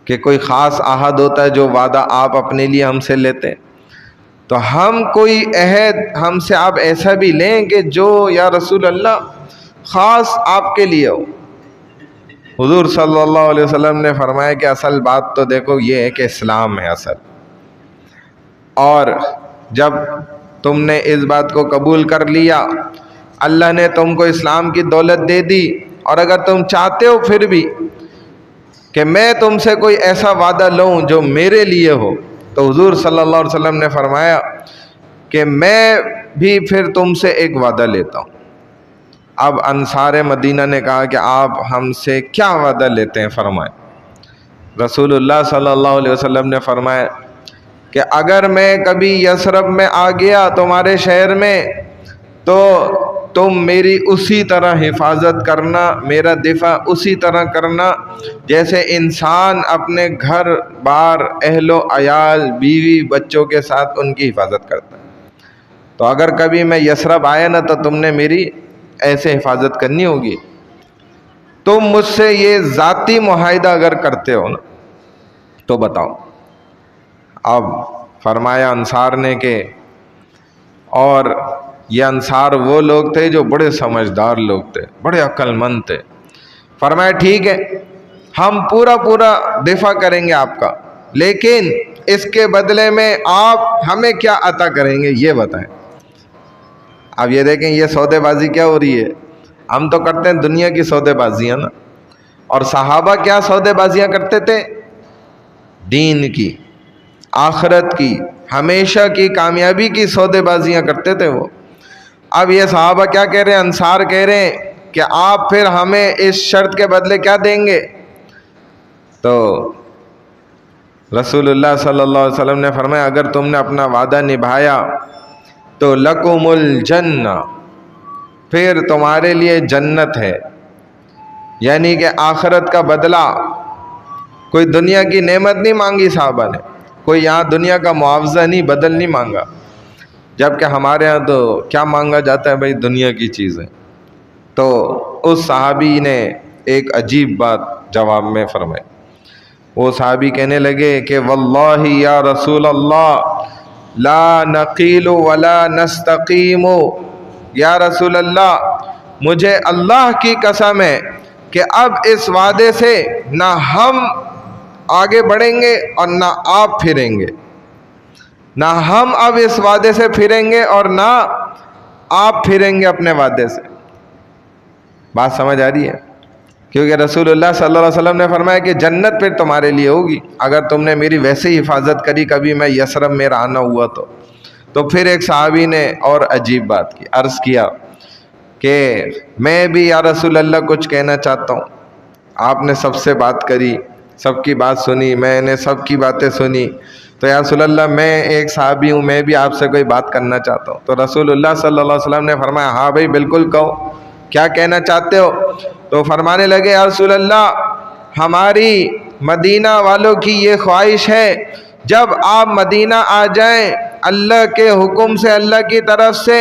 کہ کوئی خاص عہد ہوتا ہے جو وعدہ آپ اپنے لیے ہم سے لیتے، تو ہم کوئی عہد ہم سے آپ ایسا بھی لیں کہ جو یا رسول اللہ خاص آپ کے لیے ہو۔ حضور صلی اللہ علیہ وسلم نے فرمایا کہ اصل بات تو دیکھو یہ ہے کہ اسلام ہے اصل، اور جب تم نے اس بات کو قبول کر لیا، اللہ نے تم کو اسلام کی دولت دے دی، اور اگر تم چاہتے ہو پھر بھی کہ میں تم سے کوئی ایسا وعدہ لوں جو میرے لیے ہو، تو حضور صلی اللہ علیہ وسلم نے فرمایا کہ میں بھی پھر تم سے ایک وعدہ لیتا ہوں۔ اب انصار مدینہ نے کہا کہ آپ ہم سے کیا وعدہ لیتے ہیں، فرمائیں۔ رسول اللہ صلی اللہ علیہ وسلم نے فرمایا کہ اگر میں کبھی یثرب میں آ گیا تمہارے شہر میں تو تم میری اسی طرح حفاظت کرنا، میرا دفاع اسی طرح کرنا جیسے انسان اپنے گھر بار، اہل و عیال، بیوی بچوں کے ساتھ ان کی حفاظت کرتا ہے۔ تو اگر کبھی میں یثرب آیا نا تو تم نے میری ایسے حفاظت کرنی ہوگی۔ تم مجھ سے یہ ذاتی معاہدہ اگر کرتے ہو نا تو بتاؤ۔ اب فرمایا انصار نے کہ، اور یہ انصار وہ لوگ تھے جو بڑے سمجھدار لوگ تھے، بڑے عقل مند تھے۔ فرمایا ٹھیک ہے، ہم پورا دفاع کریں گے آپ کا، لیکن اس کے بدلے میں آپ ہمیں کیا عطا کریں گے یہ بتائیں۔ اب یہ دیکھیں یہ سودے بازی کیا ہو رہی ہے، ہم تو کرتے ہیں دنیا کی سودے بازیاں نا، اور صحابہ کیا سودے بازیاں کرتے تھے؟ دین کی، آخرت کی، ہمیشہ کی کامیابی کی سودے بازیاں کرتے تھے وہ۔ اب یہ صحابہ کیا کہہ رہے ہیں؟ انصار کہہ رہے ہیں کہ آپ پھر ہمیں اس شرط کے بدلے کیا دیں گے؟ تو رسول اللہ صلی اللہ علیہ وسلم نے فرمایا اگر تم نے اپنا وعدہ نبھایا تو لکم الجنہ، پھر تمہارے لیے جنت ہے، یعنی کہ آخرت کا بدلہ۔ کوئی دنیا کی نعمت نہیں مانگی صحابہ نے، کوئی یہاں دنیا کا معاوضہ نہیں، بدل نہیں مانگا، جبکہ ہمارے ہاں تو کیا مانگا جاتا ہے بھائی؟ دنیا کی چیزیں۔ تو اس صحابی نے ایک عجیب بات جواب میں فرمائی۔ وہ صحابی کہنے لگے کہ واللہ یا رسول اللہ لا نقیل ولا نستقیم، یا رسول اللہ مجھے اللہ کی قسم ہے کہ اب اس وعدے سے نہ ہم آگے بڑھیں گے اور نہ آپ پھریں گے، نہ ہم اب اس وعدے سے پھریں گے اور نہ آپ پھریں گے اپنے وعدے سے۔ بات سمجھ آ رہی ہے؟ کیونکہ رسول اللہ صلی اللہ علیہ وسلم نے فرمایا کہ جنت پھر تمہارے لیے ہوگی اگر تم نے میری ویسے ہی حفاظت کری، کبھی میں یثرب میں آنا ہوا تو پھر ایک صحابی نے اور عجیب بات کی، عرض کیا کہ میں بھی یا رسول اللہ کچھ کہنا چاہتا ہوں۔ آپ نے سب سے بات کری، سب کی بات سنی، میں نے سب کی باتیں سنی، تو یا رسول اللہ میں ایک صحابی ہوں، میں بھی آپ سے کوئی بات کرنا چاہتا ہوں۔ تو رسول اللہ صلی اللہ علیہ وسلم نے فرمایا ہاں بھائی بالکل کہو، کیا کہنا چاہتے ہو؟ تو فرمانے لگے یا رسول اللہ ہماری مدینہ والوں کی یہ خواہش ہے جب آپ مدینہ آ جائیں اللہ کے حکم سے، اللہ کی طرف سے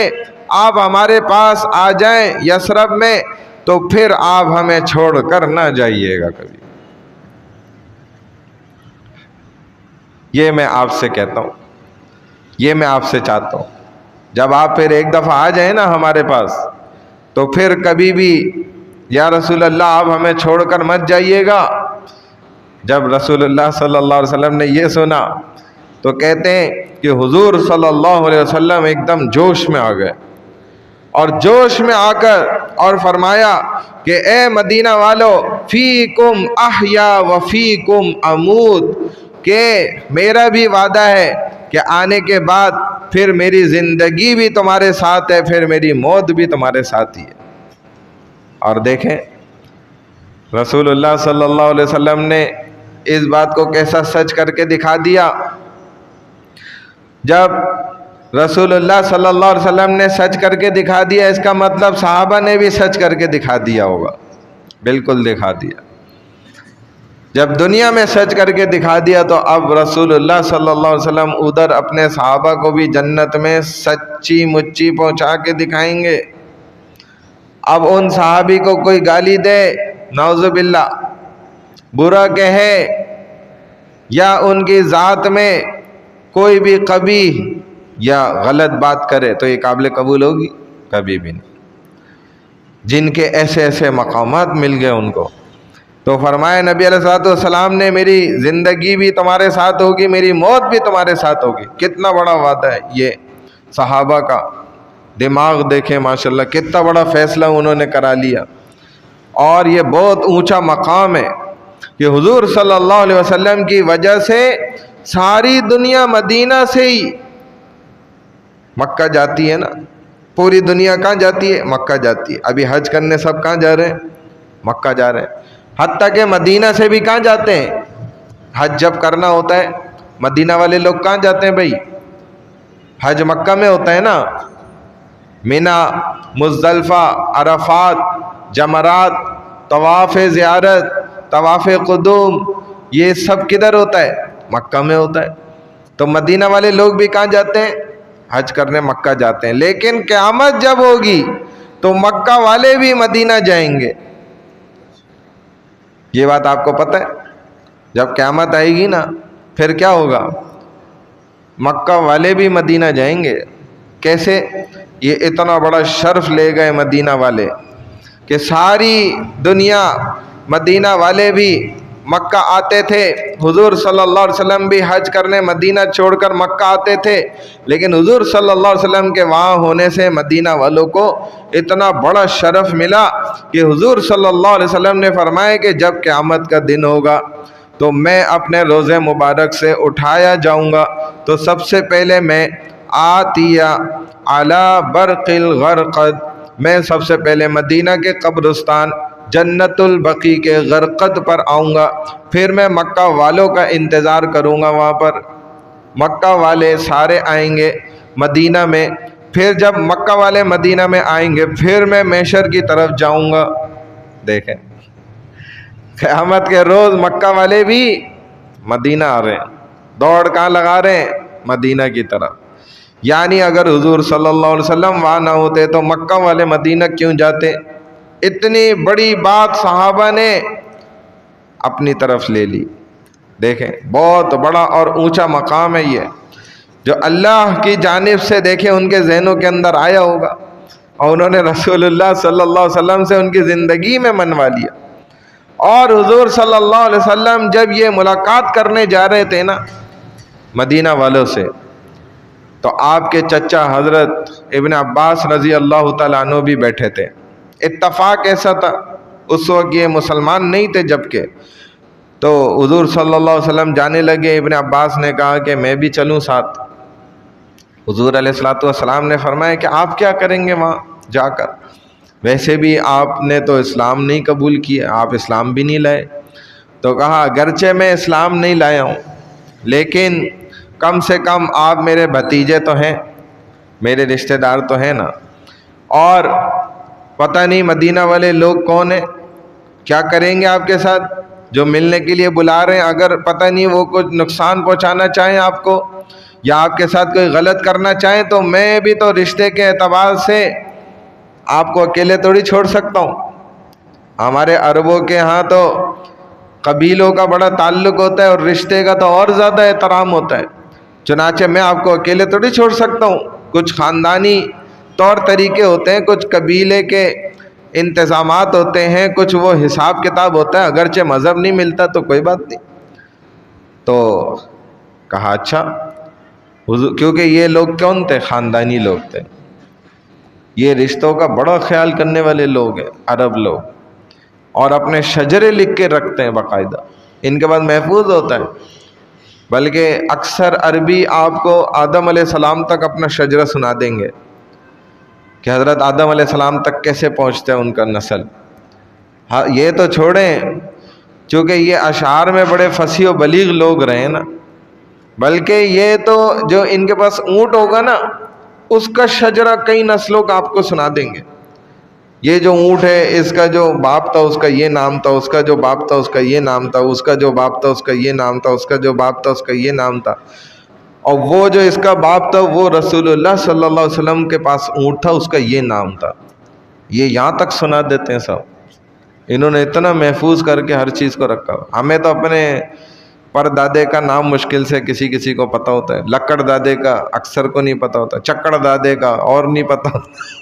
آپ ہمارے پاس آ جائیں یثرب میں، تو پھر آپ ہمیں چھوڑ کر نہ جائیے گا کبھی۔ یہ میں آپ سے کہتا ہوں، یہ میں آپ سے چاہتا ہوں، جب آپ پھر ایک دفعہ آ جائیں نا ہمارے پاس تو پھر کبھی بھی یا رسول اللہ آپ ہمیں چھوڑ کر مت جائیے گا۔ جب رسول اللہ صلی اللہ علیہ وسلم نے یہ سنا تو کہتے ہیں کہ حضور صلی اللہ علیہ وسلم ایک دم جوش میں آ گئے، اور جوش میں آ کر اور فرمایا کہ اے مدینہ والو فیکم احیا و فیکم اموت، کہ میرا بھی وعدہ ہے کہ آنے کے بعد پھر میری زندگی بھی تمہارے ساتھ ہے، پھر میری موت بھی تمہارے ساتھ ہی ہے۔ اور دیکھیں رسول اللہ صلی اللہ علیہ وسلم نے اس بات کو کیسا سچ کر کے دکھا دیا۔ جب رسول اللہ صلی اللہ علیہ وسلم نے سچ کر کے دکھا دیا، اس کا مطلب صحابہ نے بھی سچ کر کے دکھا دیا ہوگا، بالکل دکھا دیا۔ جب دنیا میں سچ کر کے دکھا دیا تو اب رسول اللہ صلی اللہ علیہ وسلم ادھر اپنے صحابہ کو بھی جنت میں سچی مچی پہنچا کے دکھائیں گے۔ اب ان صحابی کو کوئی گالی دے، نعوذ باللہ، برا کہے، یا ان کی ذات میں کوئی بھی قبیح یا غلط بات کرے تو یہ قابل قبول ہوگی؟ کبھی بھی نہیں۔ جن کے ایسے ایسے مقامات مل گئے ان کو، تو فرمایا نبی علیہ الصلوۃ والسلام نے میری زندگی بھی تمہارے ساتھ ہوگی، میری موت بھی تمہارے ساتھ ہوگی۔ کتنا بڑا وعدہ ہے یہ صحابہ کا، دماغ دیکھیں ماشاءاللہ، کتنا بڑا فیصلہ انہوں نے کرا لیا۔ اور یہ بہت اونچا مقام ہے کہ حضور صلی اللہ علیہ وسلم کی وجہ سے ساری دنیا مدینہ سے ہی مکہ جاتی ہے نا۔ پوری دنیا کہاں جاتی ہے؟ مکہ جاتی ہے۔ ابھی حج کرنے سب کہاں جا رہے ہیں؟ مکہ جا رہے ہیں۔ حتیٰ کہ مدینہ سے بھی کہاں جاتے ہیں؟ حج جب کرنا ہوتا ہے مدینہ والے لوگ کہاں جاتے ہیں بھائی؟ حج مکہ میں ہوتا ہے نا۔ مینا، مزدلفہ، عرفات، جمرات، طواف زیارت، طواف قدوم، یہ سب کدھر ہوتا ہے؟ مکہ میں ہوتا ہے۔ تو مدینہ والے لوگ بھی کہاں جاتے ہیں؟ حج کرنے مکہ جاتے ہیں۔ لیکن قیامت جب ہوگی تو مکہ والے بھی مدینہ جائیں گے، یہ بات آپ کو پتہ ہے؟ جب قیامت آئے گی نا پھر کیا ہوگا؟ مکہ والے بھی مدینہ جائیں گے۔ کیسے؟ یہ اتنا بڑا شرف لے گئے مدینہ والے کہ ساری دنیا مدینہ والے بھی مکہ آتے تھے، حضور صلی اللہ علیہ وسلم بھی حج کرنے مدینہ چھوڑ کر مکہ آتے تھے، لیکن حضور صلی اللہ علیہ وسلم کے وہاں ہونے سے مدینہ والوں کو اتنا بڑا شرف ملا کہ حضور صلی اللہ علیہ وسلم نے فرمایا کہ جب قیامت کا دن ہوگا تو میں اپنے روزے مبارک سے اٹھایا جاؤں گا تو سب سے پہلے میں آتیا علی برق الغرقد، میں سب سے پہلے مدینہ کے قبرستان جنت البقیع کے غرقد پر آؤں گا، پھر میں مکہ والوں کا انتظار کروں گا وہاں پر۔ مکہ والے سارے آئیں گے مدینہ میں، پھر جب مکہ والے مدینہ میں آئیں گے پھر میں محشر کی طرف جاؤں گا۔ دیکھیں قیامت کے روز مکہ والے بھی مدینہ آ رہے ہیں، دوڑ کہاں لگا رہے ہیں؟ مدینہ کی طرف۔ یعنی اگر حضور صلی اللہ علیہ وسلم وہاں نہ ہوتے تو مکہ والے مدینہ کیوں جاتے؟ اتنی بڑی بات صحابہ نے اپنی طرف لے لی۔ دیکھیں بہت بڑا اور اونچا مقام ہے یہ، جو اللہ کی جانب سے دیکھیں ان کے ذہنوں کے اندر آیا ہوگا، اور انہوں نے رسول اللہ صلی اللہ علیہ وسلم سے ان کی زندگی میں منوا لیا۔ اور حضور صلی اللہ علیہ وسلم جب یہ ملاقات کرنے جا رہے تھے نا مدینہ والوں سے، تو آپ کے چچا حضرت ابن عباس رضی اللہ تعالیٰ عنہ بھی بیٹھے تھے۔ اتفاق ایسا تھا اس وقت یہ مسلمان نہیں تھے، جبکہ تو حضور صلی اللہ علیہ وسلم جانے لگے، ابن عباس نے کہا کہ میں بھی چلوں ساتھ۔ حضور علیہ الصلوۃ والسلام نے فرمایا کہ آپ کیا کریں گے وہاں جا کر؟ ویسے بھی آپ نے تو اسلام نہیں قبول کیا، آپ اسلام بھی نہیں لائے۔ تو کہا اگرچہ میں اسلام نہیں لایا ہوں لیکن کم سے کم آپ میرے بھتیجے تو ہیں، میرے رشتہ دار تو ہیں نا، اور پتہ نہیں مدینہ والے لوگ کون ہیں، کیا کریں گے آپ کے ساتھ، جو ملنے کے لیے بلا رہے ہیں، اگر پتہ نہیں وہ کچھ نقصان پہنچانا چاہیں آپ کو یا آپ کے ساتھ کوئی غلط کرنا چاہیں تو میں بھی تو رشتے کے اعتبار سے آپ کو اکیلے تھوڑی چھوڑ سکتا ہوں۔ ہمارے عربوں کے ہاں تو قبیلوں کا بڑا تعلق ہوتا ہے اور رشتے کا تو اور زیادہ احترام ہوتا ہے، چنانچہ میں آپ کو اکیلے تھوڑی چھوڑ سکتا ہوں۔ کچھ خاندانی طور طریقے ہوتے ہیں، کچھ قبیلے کے انتظامات ہوتے ہیں، کچھ وہ حساب کتاب ہوتا ہے، اگرچہ مذہب نہیں ملتا تو کوئی بات نہیں۔ تو کہا اچھا، کیونکہ یہ لوگ کون تھے؟ خاندانی لوگ تھے، یہ رشتوں کا بڑا خیال کرنے والے لوگ ہیں عرب لوگ، اور اپنے شجرے لکھ کے رکھتے ہیں باقاعدہ، ان کے بعد محفوظ ہوتا ہے۔ بلکہ اکثر عربی آپ کو آدم علیہ السلام تک اپنا شجرہ سنا دیں گے کہ حضرت آدم علیہ السلام تک کیسے پہنچتا ہے ان کا نسل۔ ہاں یہ تو چھوڑیں، چونکہ یہ اشعار میں بڑے فصیح و بلیغ لوگ رہے نا، بلکہ یہ تو جو ان کے پاس اونٹ ہوگا نا اس کا شجرہ کئی نسلوں کا آپ کو سنا دیں گے۔ یہ جو اونٹ ہے اس کا جو باپ تھا اس کا یہ نام تھا، اس کا جو باپ تھا اس کا یہ نام تھا، اس کا جو باپ تھا اس کا یہ نام تھا، اس کا جو باپ تھا اس کا یہ نام تھا، اور وہ جو اس کا باپ تھا وہ رسول اللہ صلی اللہ علیہ وسلم کے پاس اونٹ تھا، اس کا یہ نام تھا۔ یہ یہاں تک سنا دیتے ہیں سب، انہوں نے اتنا محفوظ کر کے ہر چیز کو رکھا۔ ہمیں تو اپنے پر دادے کا نام مشکل سے کسی کو پتہ ہوتا ہے، لکڑ دادے کا اکثر کو نہیں پتہ ہوتا، چکڑ دادے کا اور نہیں پتہ ہوتا۔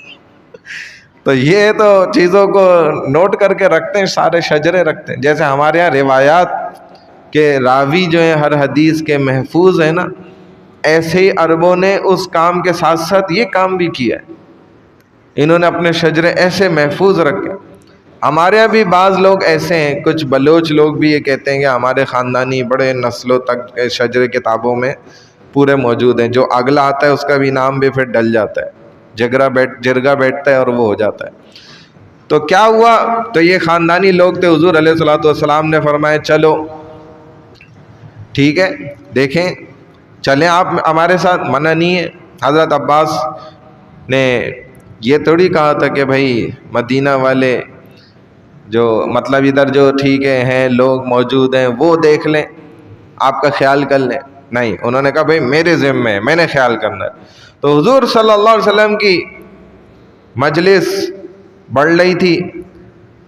تو یہ تو چیزوں کو نوٹ کر کے رکھتے ہیں، سارے شجرے رکھتے ہیں۔ جیسے ہمارے یہاں روایات کے راوی جو ہیں ہر حدیث کے محفوظ ہیں نا، ایسے ہی عربوں نے اس کام کے ساتھ ساتھ یہ کام بھی کیا ہے، انہوں نے اپنے شجرے ایسے محفوظ رکھے۔ ہمارے یہاں بھی بعض لوگ ایسے ہیں، کچھ بلوچ لوگ بھی یہ کہتے ہیں کہ ہمارے خاندانی بڑے نسلوں تک شجرے کتابوں میں پورے موجود ہیں، جو اگلا آتا ہے اس کا بھی نام بھی پھر ڈل جاتا ہے، جرگا بیٹھتا ہے اور وہ ہو جاتا ہے۔ تو کیا ہوا؟ تو یہ خاندانی لوگ تھے، حضور علیہ الصلوۃ والسلام نے فرمایا چلو ٹھیک ہے، دیکھیں چلیں آپ ہمارے ساتھ، منع نہیں ہے۔ حضرت عباس نے یہ تھوڑی کہا تھا کہ بھائی مدینہ والے جو مطلب ادھر جو ٹھیک ہیں لوگ موجود ہیں وہ دیکھ لیں، آپ کا خیال کر لیں، نہیں، انہوں نے کہا بھائی میرے ذمہ ہے، میں نے خیال کرنا ہے۔ تو حضور صلی اللہ علیہ وسلم کی مجلس بڑھ رہی تھی،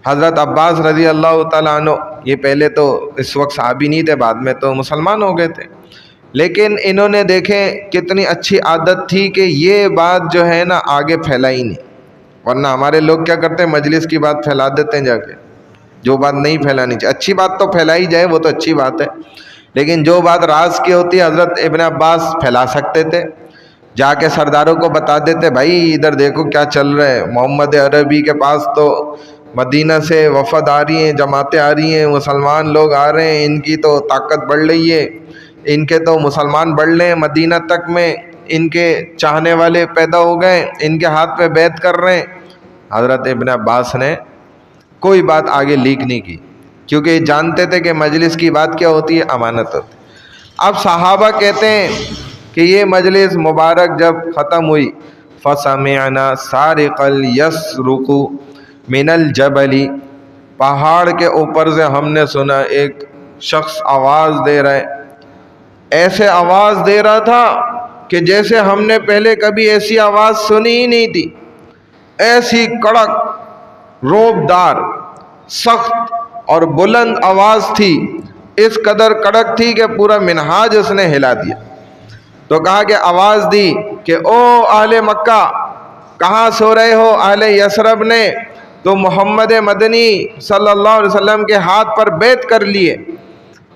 حضرت عباس رضی اللہ تعالیٰ عنہ، یہ پہلے تو اس وقت صحابی نہیں تھے، بعد میں تو مسلمان ہو گئے تھے، لیکن انہوں نے دیکھیں کتنی اچھی عادت تھی کہ یہ بات جو ہے نا آگے پھیلائی نہیں، ورنہ ہمارے لوگ کیا کرتے ہیں، مجلس کی بات پھیلا دیتے ہیں جا کے، جو بات نہیں پھیلانی چاہیے۔ اچھی بات تو پھیلائی جائے، وہ تو اچھی بات ہے، لیکن جو بات راز کی ہوتی ہے، حضرت ابن عباس پھیلا سکتے تھے، جا کے سرداروں کو بتا دیتے، بھائی ادھر دیکھو کیا چل رہا ہے، محمد عربی کے پاس تو مدینہ سے وفد آ رہی ہیں، جماعتیں آ رہی ہیں، مسلمان لوگ آ رہے ہیں، ان کی تو طاقت بڑھ رہی ہے، ان کے تو مسلمان بڑھ رہے ہیں، مدینہ تک میں ان کے چاہنے والے پیدا ہو گئے، ان کے ہاتھ پہ بیعت کر رہے ہیں۔ حضرت ابن عباس نے کوئی بات آگے لیک نہیں کی، کیونکہ یہ جانتے تھے کہ مجلس کی بات کیا ہوتی ہے، امانت ہوتی ہے۔ اب صحابہ کہتے ہیں کہ یہ مجلس مبارک جب ختم ہوئی، فَسَمِعْنَا سَارِقًا يَصْرُخُ مِنَ الْجَبَلِ، پہاڑ کے اوپر سے ہم نے سنا ایک شخص آواز دے رہا ہے، ایسے آواز دے رہا تھا کہ جیسے ہم نے پہلے کبھی ایسی آواز سنی ہی نہیں تھی، ایسی کڑک، روب دار، سخت اور بلند آواز تھی، اس قدر کڑک تھی کہ پورا منہاج اس نے ہلا دیا۔ تو کہا کہ آواز دی کہ او اہل مکہ، کہاں سو رہے ہو اہل یثرب نے تو محمد مدنی صلی اللہ علیہ وسلم کے ہاتھ پر بیعت کر لیے،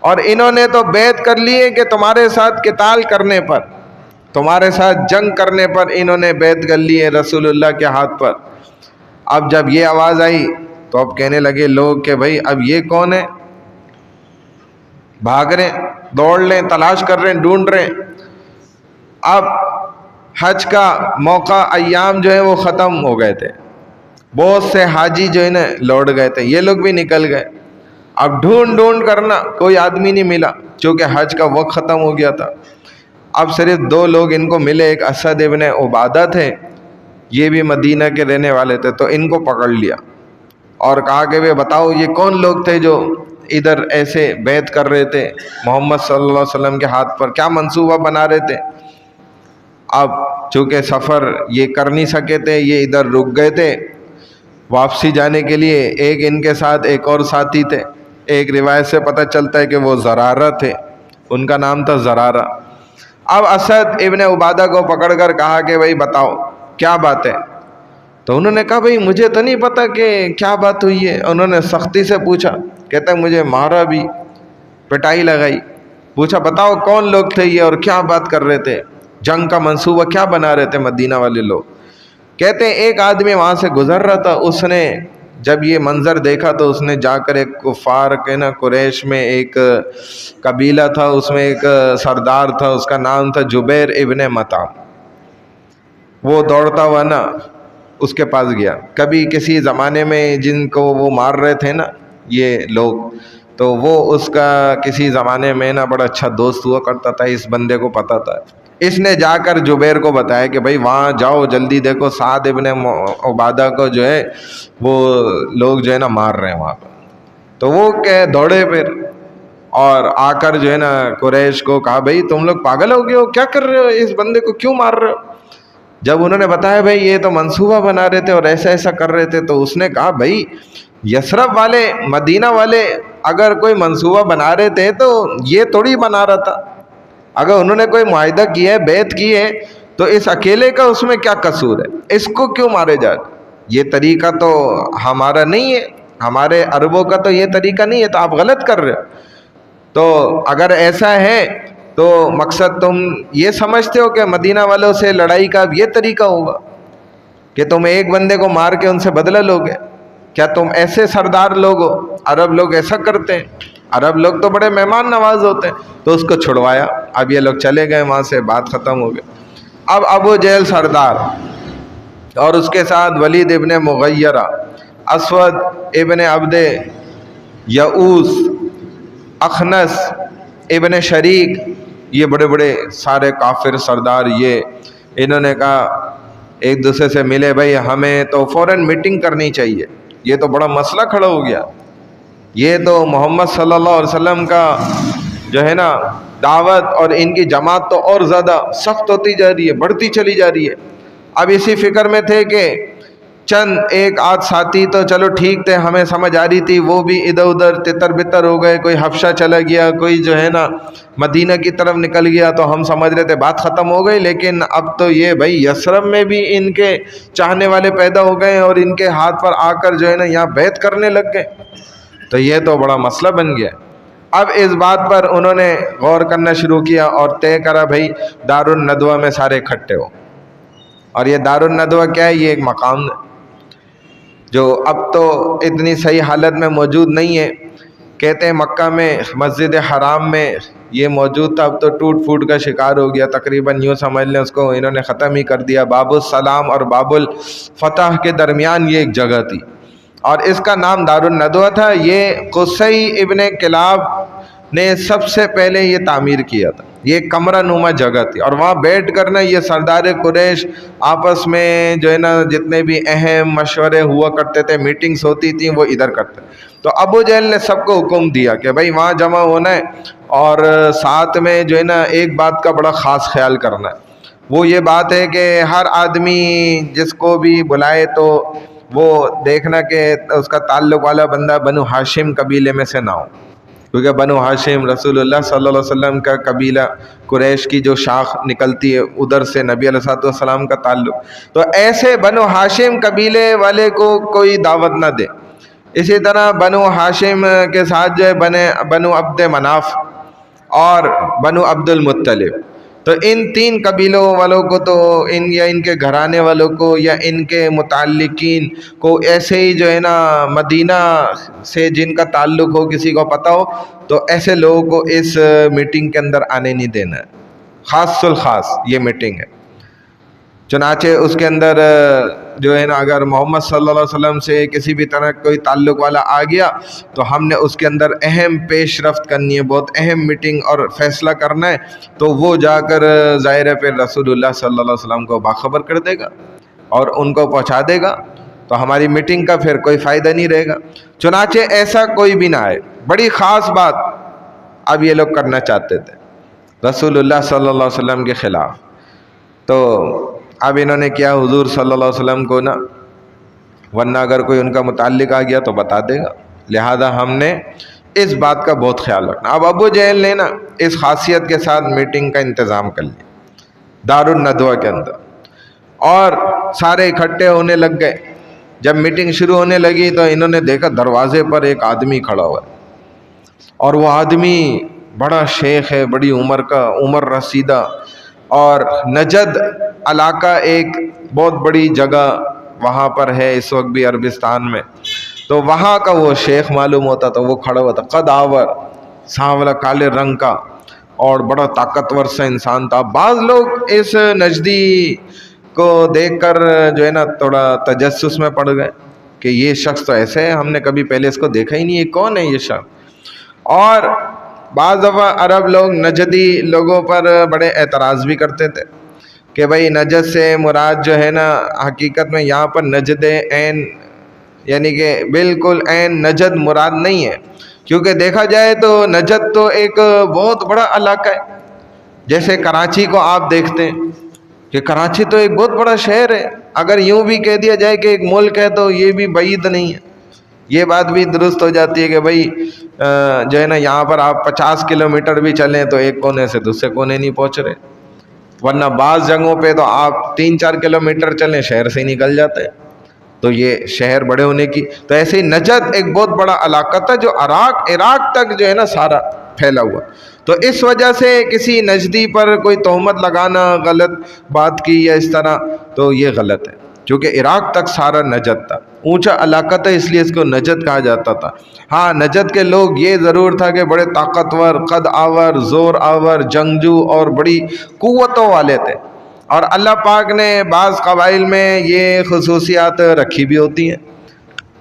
اور انہوں نے تو بیعت کر لیے کہ تمہارے ساتھ قتال کرنے پر، تمہارے ساتھ جنگ کرنے پر انہوں نے بیعت کر لی ہے رسول اللہ کے ہاتھ پر۔ اب جب یہ آواز آئی تو اب کہنے لگے لوگ کہ بھئی اب یہ کون ہے، بھاگ رہے ہیں، دوڑ لیں، تلاش کر رہے ہیں، ڈھونڈ رہے ہیں۔ اب حج کا موقع، ایام جو ہے وہ ختم ہو گئے تھے، بہت سے حاجی جو ہے نا لوٹ گئے تھے، یہ لوگ بھی نکل گئے، اب ڈھونڈ کرنا کوئی آدمی نہیں ملا، چونکہ حج کا وقت ختم ہو گیا تھا۔ اب صرف دو لوگ ان کو ملے، ایک اسد ابن عبادہ تھے، یہ بھی مدینہ کے رہنے والے تھے، تو ان کو پکڑ لیا اور کہا کہ وہ بتاؤ یہ کون لوگ تھے جو ادھر ایسے بیعت کر رہے تھے محمد صلی اللہ علیہ وسلم کے ہاتھ پر، کیا منصوبہ بنا رہے تھے؟ اب چونکہ سفر یہ کر نہیں سکے تھے، یہ ادھر رک گئے تھے واپسی جانے کے لیے، ایک ان کے ساتھ ایک اور ساتھی تھے، ایک روایت سے پتہ چلتا ہے کہ وہ زرارہ تھے، ان کا نام تھا زرارہ۔ اب اسد ابن عبادہ کو پکڑ کر کہا کہ بھئی بتاؤ کیا بات ہے؟ تو انہوں نے کہا بھئی مجھے تو نہیں پتا کہ کیا بات ہوئی ہے۔ انہوں نے سختی سے پوچھا، کہتا ہے مجھے مارا بھی، پٹائی لگائی۔ پوچھا بتاؤ کون لوگ تھے یہ اور کیا بات کر رہے تھے، جنگ کا منصوبہ کیا بنا رہے تھے مدینہ والے لوگ؟ کہتے ہیں ایک آدمی وہاں سے گزر رہا تھا، اس نے جب یہ منظر دیکھا تو اس نے جا کر ایک کفار کے نا قریش میں ایک قبیلہ تھا، اس میں ایک سردار تھا، اس کا نام تھا جبیر ابن مطعم، وہ دوڑتا ہوا نا اس کے پاس گیا۔ کبھی کسی زمانے میں جن کو وہ مار رہے تھے نا یہ لوگ، تو وہ اس کا کسی زمانے میں نا بڑا اچھا دوست ہوا کرتا تھا، اس بندے کو پتا تھا۔ اس نے جا کر جبیر کو بتایا کہ بھائی وہاں جاؤ جلدی، دیکھو سعد ابن عبادہ کو جو ہے وہ لوگ جو ہے نا مار رہے ہیں وہاں پہ۔ تو وہ کہ دوڑے پھر اور آ کر جو ہے نا قریش کو کہا بھائی تم لوگ پاگل ہو گئے ہو، کیا کر رہے ہو، اس بندے کو کیوں مار رہے ہو؟ جب انہوں نے بتایا بھائی یہ تو منصوبہ بنا رہے تھے اور ایسا ایسا کر رہے تھے، تو اس نے کہا بھائی یثرب والے، مدینہ والے اگر کوئی منصوبہ بنا رہے تھے تو یہ تھوڑی بنا رہا تھا، اگر انہوں نے کوئی معاہدہ کیا ہے، بیعت کی ہے، تو اس اکیلے کا اس میں کیا قصور ہے، اس کو کیوں مارے جا رہے؟ یہ طریقہ تو ہمارا نہیں ہے، ہمارے عربوں کا تو یہ طریقہ نہیں ہے، تو آپ غلط کر رہے ہو۔ تو اگر ایسا ہے تو مقصد تم یہ سمجھتے ہو کہ مدینہ والوں سے لڑائی کا اب یہ طریقہ ہوگا کہ تم ایک بندے کو مار کے ان سے بدلہ لوگے؟ کیا تم ایسے سردار لوگ ہو؟ عرب لوگ ایسا کرتے ہیں، عرب لوگ تو بڑے مہمان نواز ہوتے ہیں۔ تو اس کو چھڑوایا، اب یہ لوگ چلے گئے وہاں سے، بات ختم ہو گئی۔ اب ابو جہل سردار اور اس کے ساتھ ولید ابن مغیرہ، اسود ابن عبد یعوس، اخنس ابن شریک، یہ بڑے بڑے سارے کافر سردار، یہ انہوں نے کہا ایک دوسرے سے ملے، بھائی ہمیں تو فوراً میٹنگ کرنی چاہیے، یہ تو بڑا مسئلہ کھڑا ہو گیا، یہ تو محمد صلی اللہ علیہ وسلم کا جو ہے نا دعوت اور ان کی جماعت تو اور زیادہ سخت ہوتی جا رہی ہے، بڑھتی چلی جا رہی ہے۔ اب اسی فکر میں تھے کہ چند ایک آدھ ساتھی تو چلو ٹھیک تھے، ہمیں سمجھ آ رہی تھی، وہ بھی ادھر ادھر تتر بتر ہو گئے، کوئی حبشہ چلا گیا، کوئی جو ہے نا مدینہ کی طرف نکل گیا، تو ہم سمجھ رہے تھے بات ختم ہو گئی. لیکن اب تو یہ بھائی یثرب میں بھی ان کے چاہنے والے پیدا ہو گئے اور ان کے ہاتھ پر آ کر جو ہے نا یہاں بیعت کرنے لگ گئے. تو یہ تو بڑا مسئلہ بن گیا. اب اس بات پر انہوں نے غور کرنا شروع کیا اور طے کرا بھائی دار الندوہ میں سارے اکٹھے ہو. اور یہ دار الندوہ کیا ہے؟ یہ ایک مقام ہے جو اب تو اتنی صحیح حالت میں موجود نہیں ہے. کہتے ہیں مکہ میں مسجد حرام میں یہ موجود تھا، اب تو ٹوٹ پھوٹ کا شکار ہو گیا. تقریباً یوں سمجھ لیں اس کو انہوں نے ختم ہی کر دیا. باب السلام اور باب الفتح کے درمیان یہ ایک جگہ تھی اور اس کا نام دار الندوہ تھا. یہ قصی ابن کلاب نے سب سے پہلے یہ تعمیر کیا تھا. یہ ایک کمرہ نما جگہ تھی اور وہاں بیٹھ کر نا یہ سردار قریش آپس میں جو ہے نا جتنے بھی اہم مشورے ہوا کرتے تھے، میٹنگز ہوتی تھیں، وہ ادھر کرتے. تو ابو جہل نے سب کو حکم دیا کہ بھائی وہاں جمع ہونا ہے اور ساتھ میں جو ہے نا ایک بات کا بڑا خاص خیال کرنا ہے. وہ یہ بات ہے کہ ہر آدمی جس کو بھی بلائے تو وہ دیکھنا کہ اس کا تعلق والا بندہ بنو ہاشم قبیلے میں سے نہ ہو، کیونکہ بنو ہاشم رسول اللہ صلی اللہ علیہ وسلم کا قبیلہ، قریش کی جو شاخ نکلتی ہے ادھر سے نبی علیہ السلام کا تعلق. تو ایسے بنو ہاشم قبیلے والے کو کوئی دعوت نہ دے. اسی طرح بنو ہاشم کے ساتھ جو ہے بنو عبد مناف اور بنو عبد المطلب، تو ان تین قبیلوں والوں کو تو ان کے گھرانے والوں کو یا ان کے متعلقین کو ایسے ہی جو ہے نا مدینہ سے جن کا تعلق ہو، کسی کو پتہ ہو، تو ایسے لوگوں کو اس میٹنگ کے اندر آنے نہیں دینا ہے. خاص الخاص یہ میٹنگ ہے. چنانچہ اس کے اندر جو ہے نا اگر محمد صلی اللہ علیہ وسلم سے کسی بھی طرح کوئی تعلق والا آ گیا تو ہم نے اس کے اندر اہم پیش رفت کرنی ہے، بہت اہم میٹنگ اور فیصلہ کرنا ہے. تو وہ جا کر ظاہر ہے پھر رسول اللہ صلی اللہ علیہ وسلم کو باخبر کر دے گا اور ان کو پہنچا دے گا، تو ہماری میٹنگ کا پھر کوئی فائدہ نہیں رہے گا. چنانچہ ایسا کوئی بھی نہ آئے. بڑی خاص بات اب یہ لوگ کرنا چاہتے تھے رسول اللہ صلی اللہ علیہ وسلم کے خلاف. تو اب انہوں نے کیا، حضور صلی اللہ علیہ وسلم کو نا ورنہ اگر کوئی ان کا متعلق آ گیا تو بتا دے گا، لہذا ہم نے اس بات کا بہت خیال رکھنا. اب ابو جہل نے نا اس خاصیت کے ساتھ میٹنگ کا انتظام کر لیا دار الندوہ کے اندر اور سارے اکٹھے ہونے لگ گئے. جب میٹنگ شروع ہونے لگی تو انہوں نے دیکھا دروازے پر ایک آدمی کھڑا ہوا ہے اور وہ آدمی بڑا شیخ ہے، بڑی عمر کا، عمر رسیدہ، اور نجد علاقہ ایک بہت بڑی جگہ وہاں پر ہے اس وقت بھی عربستان میں. تو وہاں کا وہ شیخ معلوم ہوتا. تو وہ کھڑا ہوا تھا، قد آور، سانولا کالے رنگ کا اور بڑا طاقتور سا انسان تھا. بعض لوگ اس نجدی کو دیکھ کر جو ہے نا تھوڑا تجسس میں پڑ گئے کہ یہ شخص تو ایسے ہے، ہم نے کبھی پہلے اس کو دیکھا ہی نہیں، یہ کون ہے یہ شخص. اور بعض دفعہ عرب لوگ نجدی لوگوں پر بڑے اعتراض بھی کرتے تھے کہ بھائی نجد سے مراد جو ہے نا حقیقت میں یہاں پر نجد عین یعنی کہ بالکل عین نجد مراد نہیں ہے، کیونکہ دیکھا جائے تو نجد تو ایک بہت بڑا علاقہ ہے. جیسے کراچی کو آپ دیکھتے ہیں کہ کراچی تو ایک بہت بڑا شہر ہے. اگر یوں بھی کہہ دیا جائے کہ ایک ملک ہے تو یہ بھی بعید نہیں ہے، یہ بات بھی درست ہو جاتی ہے کہ بھائی جو ہے نا یہاں پر آپ 50 کلومیٹر بھی چلیں تو ایک کونے سے دوسرے کونے نہیں پہنچ رہے، ورنہ بعض جگہوں پہ تو آپ 3-4 کلومیٹر چلیں شہر سے ہی نکل جاتے ہیں. تو یہ شہر بڑے ہونے کی، تو ایسے ہی نجد ایک بہت بڑا علاقہ تھا جو عراق تک جو ہے نا سارا پھیلا ہوا. تو اس وجہ سے کسی نجدی پر کوئی تہمت لگانا، غلط بات کی یا اس طرح، تو یہ غلط ہے، کیونکہ عراق تک سارا نجد تھا، اونچا علاقہ تھا، اس لیے اس کو نجد کہا جاتا تھا. ہاں نجد کے لوگ یہ ضرور تھا کہ بڑے طاقتور، قد آور، زور آور، جنگجو اور بڑی قوتوں والے تھے. اور اللہ پاک نے بعض قبائل میں یہ خصوصیات رکھی بھی ہوتی ہیں،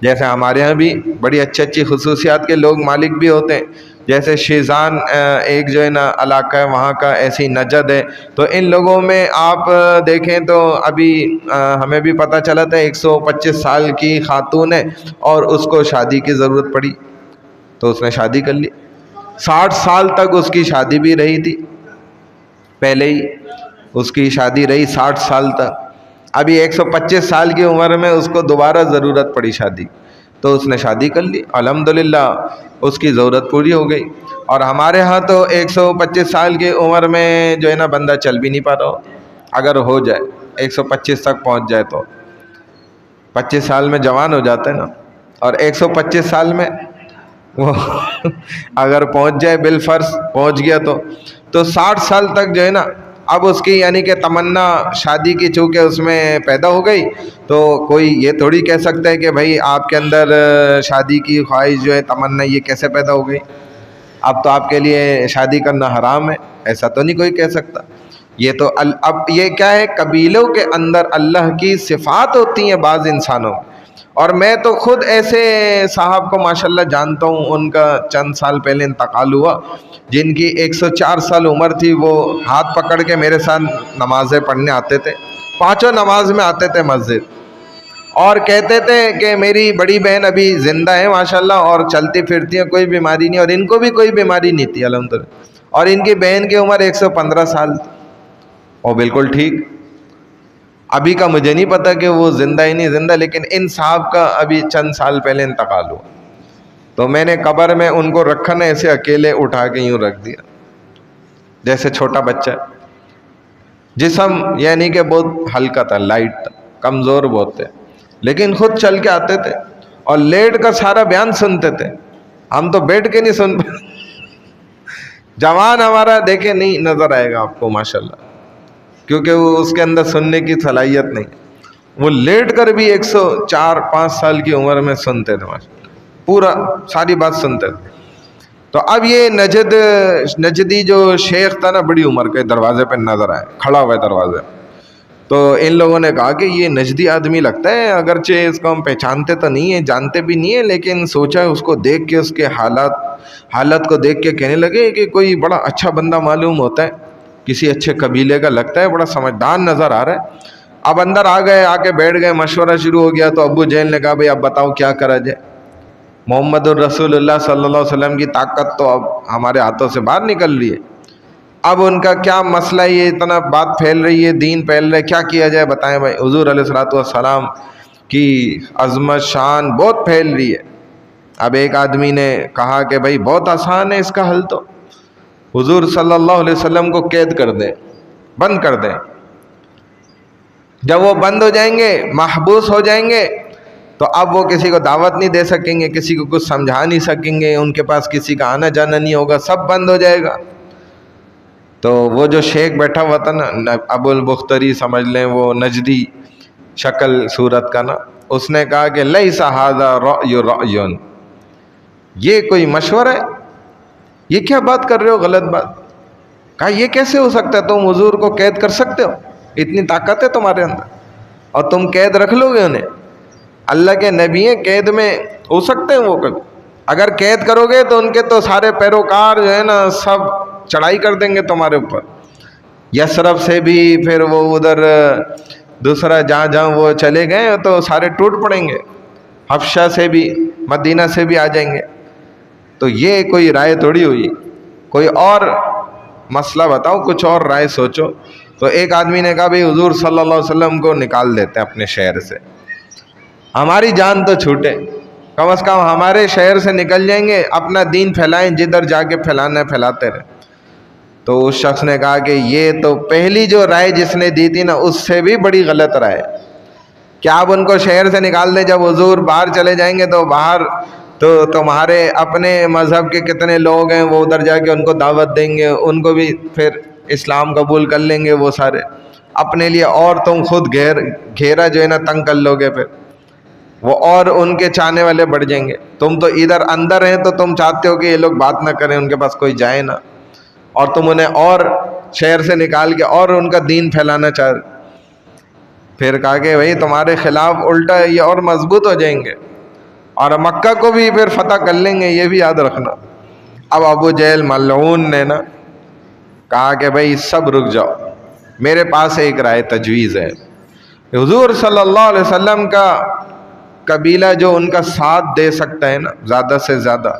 جیسے ہمارے ہاں بھی بڑی اچھی خصوصیات کے لوگ مالک بھی ہوتے ہیں. جیسے شیزان ایک جو ہے نا علاقہ ہے وہاں کا، ایسی نجد ہے. تو ان لوگوں میں آپ دیکھیں تو ابھی ہمیں بھی پتہ چلا تھا 125 سال کی خاتون ہے اور اس کو شادی کی ضرورت پڑی تو اس نے شادی کر لی. 60 سال تک اس کی شادی بھی رہی تھی، پہلے ہی اس کی شادی رہی 60 سال تک. ابھی 125 سال کی عمر میں اس کو دوبارہ ضرورت پڑی شادی، تو اس نے شادی کر لی، الحمدللہ اس کی ضرورت پوری ہو گئی۔ اور ہمارے ہاں تو 125 سال کی عمر میں جو ہے نا بندہ چل بھی نہیں پا رہا ہو، اگر ہو جائے 125 تک پہنچ جائے تو 25 سال میں جوان ہو جاتا ہے نا، اور 125 سال میں وہ اگر پہنچ جائے بالفرض پہنچ گیا تو 60 سال تک جو ہے نا اب اس کی یعنی کہ تمنا شادی کی چونکہ اس میں پیدا ہو گئی، تو کوئی یہ تھوڑی کہہ سکتا ہے کہ بھائی آپ کے اندر شادی کی خواہش جو ہے تمنا یہ کیسے پیدا ہو گئی، اب تو آپ کے لیے شادی کرنا حرام ہے، ایسا تو نہیں کوئی کہہ سکتا۔ یہ تو اب یہ کیا ہے، قبیلوں کے اندر اللہ کی صفات ہوتی ہیں بعض انسانوں، اور میں تو خود ایسے صاحب کو ماشاءاللہ جانتا ہوں، ان کا چند سال پہلے انتقال ہوا، جن کی 104 سال عمر تھی، وہ ہاتھ پکڑ کے میرے ساتھ نمازیں پڑھنے آتے تھے، پانچوں نماز میں آتے تھے مسجد، اور کہتے تھے کہ میری بڑی بہن ابھی زندہ ہے ماشاءاللہ اور چلتی پھرتی ہیں، کوئی بیماری نہیں، اور ان کو بھی کوئی بیماری نہیں تھی الحمدللہ، اور ان کی بہن کی عمر 115 سال تھی، اور بالکل ٹھیک۔ ابھی کا مجھے نہیں پتا کہ وہ زندہ ہی نہیں زندہ، لیکن ان صاحب کا ابھی چند سال پہلے انتقال ہوا، تو میں نے قبر میں ان کو رکھا نا ایسے اکیلے اٹھا کے یوں رکھ دیا جیسے چھوٹا بچہ، جسم یعنی کہ بہت ہلکا تھا، لائٹ تھا، کمزور بہت تھے، لیکن خود چل کے آتے تھے اور لیٹ کر سارا بیان سنتے تھے، ہم تو بیٹھ کے نہیں سن پاتے۔ جوان ہمارا دیکھے نہیں نظر آئے گا آپ کو ماشاءاللہ، کیونکہ وہ اس کے اندر سننے کی صلاحیت نہیں، وہ لیٹ کر بھی 104-105 سال کی عمر میں سنتے تھے ماشاءاللہ، پورا ساری بات سنتے تھے۔ تو اب یہ نجدی جو شیخ تھا نا، بڑی عمر کے، دروازے پہ نظر آئے، کھڑا ہوا ہے دروازے پہ، تو ان لوگوں نے کہا کہ یہ نجدی آدمی لگتا ہے، اگرچہ اس کو ہم پہچانتے تو نہیں ہیں، جانتے بھی نہیں ہیں، لیکن سوچا اس کو دیکھ کے، اس کے حالت کو دیکھ کے کہنے لگے کہ کوئی بڑا اچھا بندہ معلوم ہوتا ہے، کسی اچھے قبیلے کا لگتا ہے، بڑا سمجھدار نظر آ رہا ہے۔ اب اندر آ گئے، آ کے بیٹھ گئے، مشورہ شروع ہو گیا، تو ابو جہل نے کہا بھئی اب بتاؤ کیا کرا جائے، محمد الرسول اللہ صلی اللہ علیہ وسلم کی طاقت تو اب ہمارے ہاتھوں سے باہر نکل رہی ہے، اب ان کا کیا مسئلہ ہے، یہ اتنا بات پھیل رہی ہے، دین پھیل رہا ہے، کیا کیا جائے بتائیں بھائی۔ حضور علیہ الصلوۃ والسلام کی عظمت شان بہت پھیل رہی ہے۔ اب ایک آدمی نے کہا کہ بھائی بہت آسان ہے اس کا حل، تو حضور صلی اللہ علیہ وسلم کو قید کر دیں، بند کر دیں، جب وہ بند ہو جائیں گے، محبوس ہو جائیں گے، تو اب وہ کسی کو دعوت نہیں دے سکیں گے، کسی کو کچھ سمجھا نہیں سکیں گے، ان کے پاس کسی کا آنا جانا نہیں ہوگا، سب بند ہو جائے گا۔ تو وہ جو شیخ بیٹھا ہوا تھا نا، ابو البختری سمجھ لیں، وہ نجدی شکل صورت کا نا، اس نے کہا کہ لیس ھذا رأی رأی، یہ کوئی مشورہ ہے، یہ کیا بات کر رہے ہو، غلط بات۔ کہا یہ کیسے ہو سکتا ہے، تم حضور کو قید کر سکتے ہو، اتنی طاقت ہے تمہارے اندر، اور تم قید رکھ لو گے انہیں؟ اللہ کے نبی ہیں، قید میں ہو سکتے ہیں وہ کبھی؟ اگر قید کرو گے تو ان کے تو سارے پیروکار جو ہے نا سب چڑھائی کر دیں گے تمہارے اوپر، یثرب سے بھی، پھر وہ ادھر دوسرا جہاں وہ چلے گئے تو سارے ٹوٹ پڑیں گے، حبشہ سے بھی، مدینہ سے بھی آ جائیں گے۔ تو یہ کوئی رائے تھوڑی ہوئی، کوئی اور مسئلہ بتاؤ، کچھ اور رائے سوچو۔ تو ایک آدمی نے کہا بھئی حضور صلی اللہ علیہ وسلم کو نکال دیتے ہیں اپنے شہر سے، ہماری جان تو چھوٹے، کم از کم ہمارے شہر سے نکل جائیں گے، اپنا دین پھیلائیں، جدھر جا کے پھیلانا ہے پھیلاتے رہیں۔ تو اس شخص نے کہا کہ یہ تو پہلی جو رائے جس نے دی تھی نا، اس سے بھی بڑی غلط رائے، کیا آپ ان کو شہر سے نکال دیں، جب حضور باہر چلے جائیں گے تو باہر تو تمہارے اپنے مذہب کے کتنے لوگ ہیں، وہ ادھر جا کے ان کو دعوت دیں گے، ان کو بھی پھر اسلام قبول کر لیں گے وہ سارے، اپنے لیے اور تم خود گھیرا جو ہے نا تنگ کر لو گے، پھر وہ اور ان کے چاہنے والے بڑھ جائیں گے۔ تم تو ادھر اندر ہیں تو تم چاہتے ہو کہ یہ لوگ بات نہ کریں، ان کے پاس کوئی جائے نہ، اور تم انہیں اور شہر سے نکال کے اور ان کا دین پھیلانا چاہ رہے۔ پھر کہا کہ بھائی تمہارے خلاف الٹا یہ اور مضبوط ہو جائیں گے، اور مکہ کو بھی پھر فتح کر لیں گے، یہ بھی یاد رکھنا۔ اب ابو جہل ملعون نے نا کہا کہ بھائی سب رک جاؤ، میرے پاس ایک رائے تجویز ہے۔ حضور صلی اللہ علیہ وسلم کا قبیلہ جو ان کا ساتھ دے سکتا ہے نا زیادہ سے زیادہ،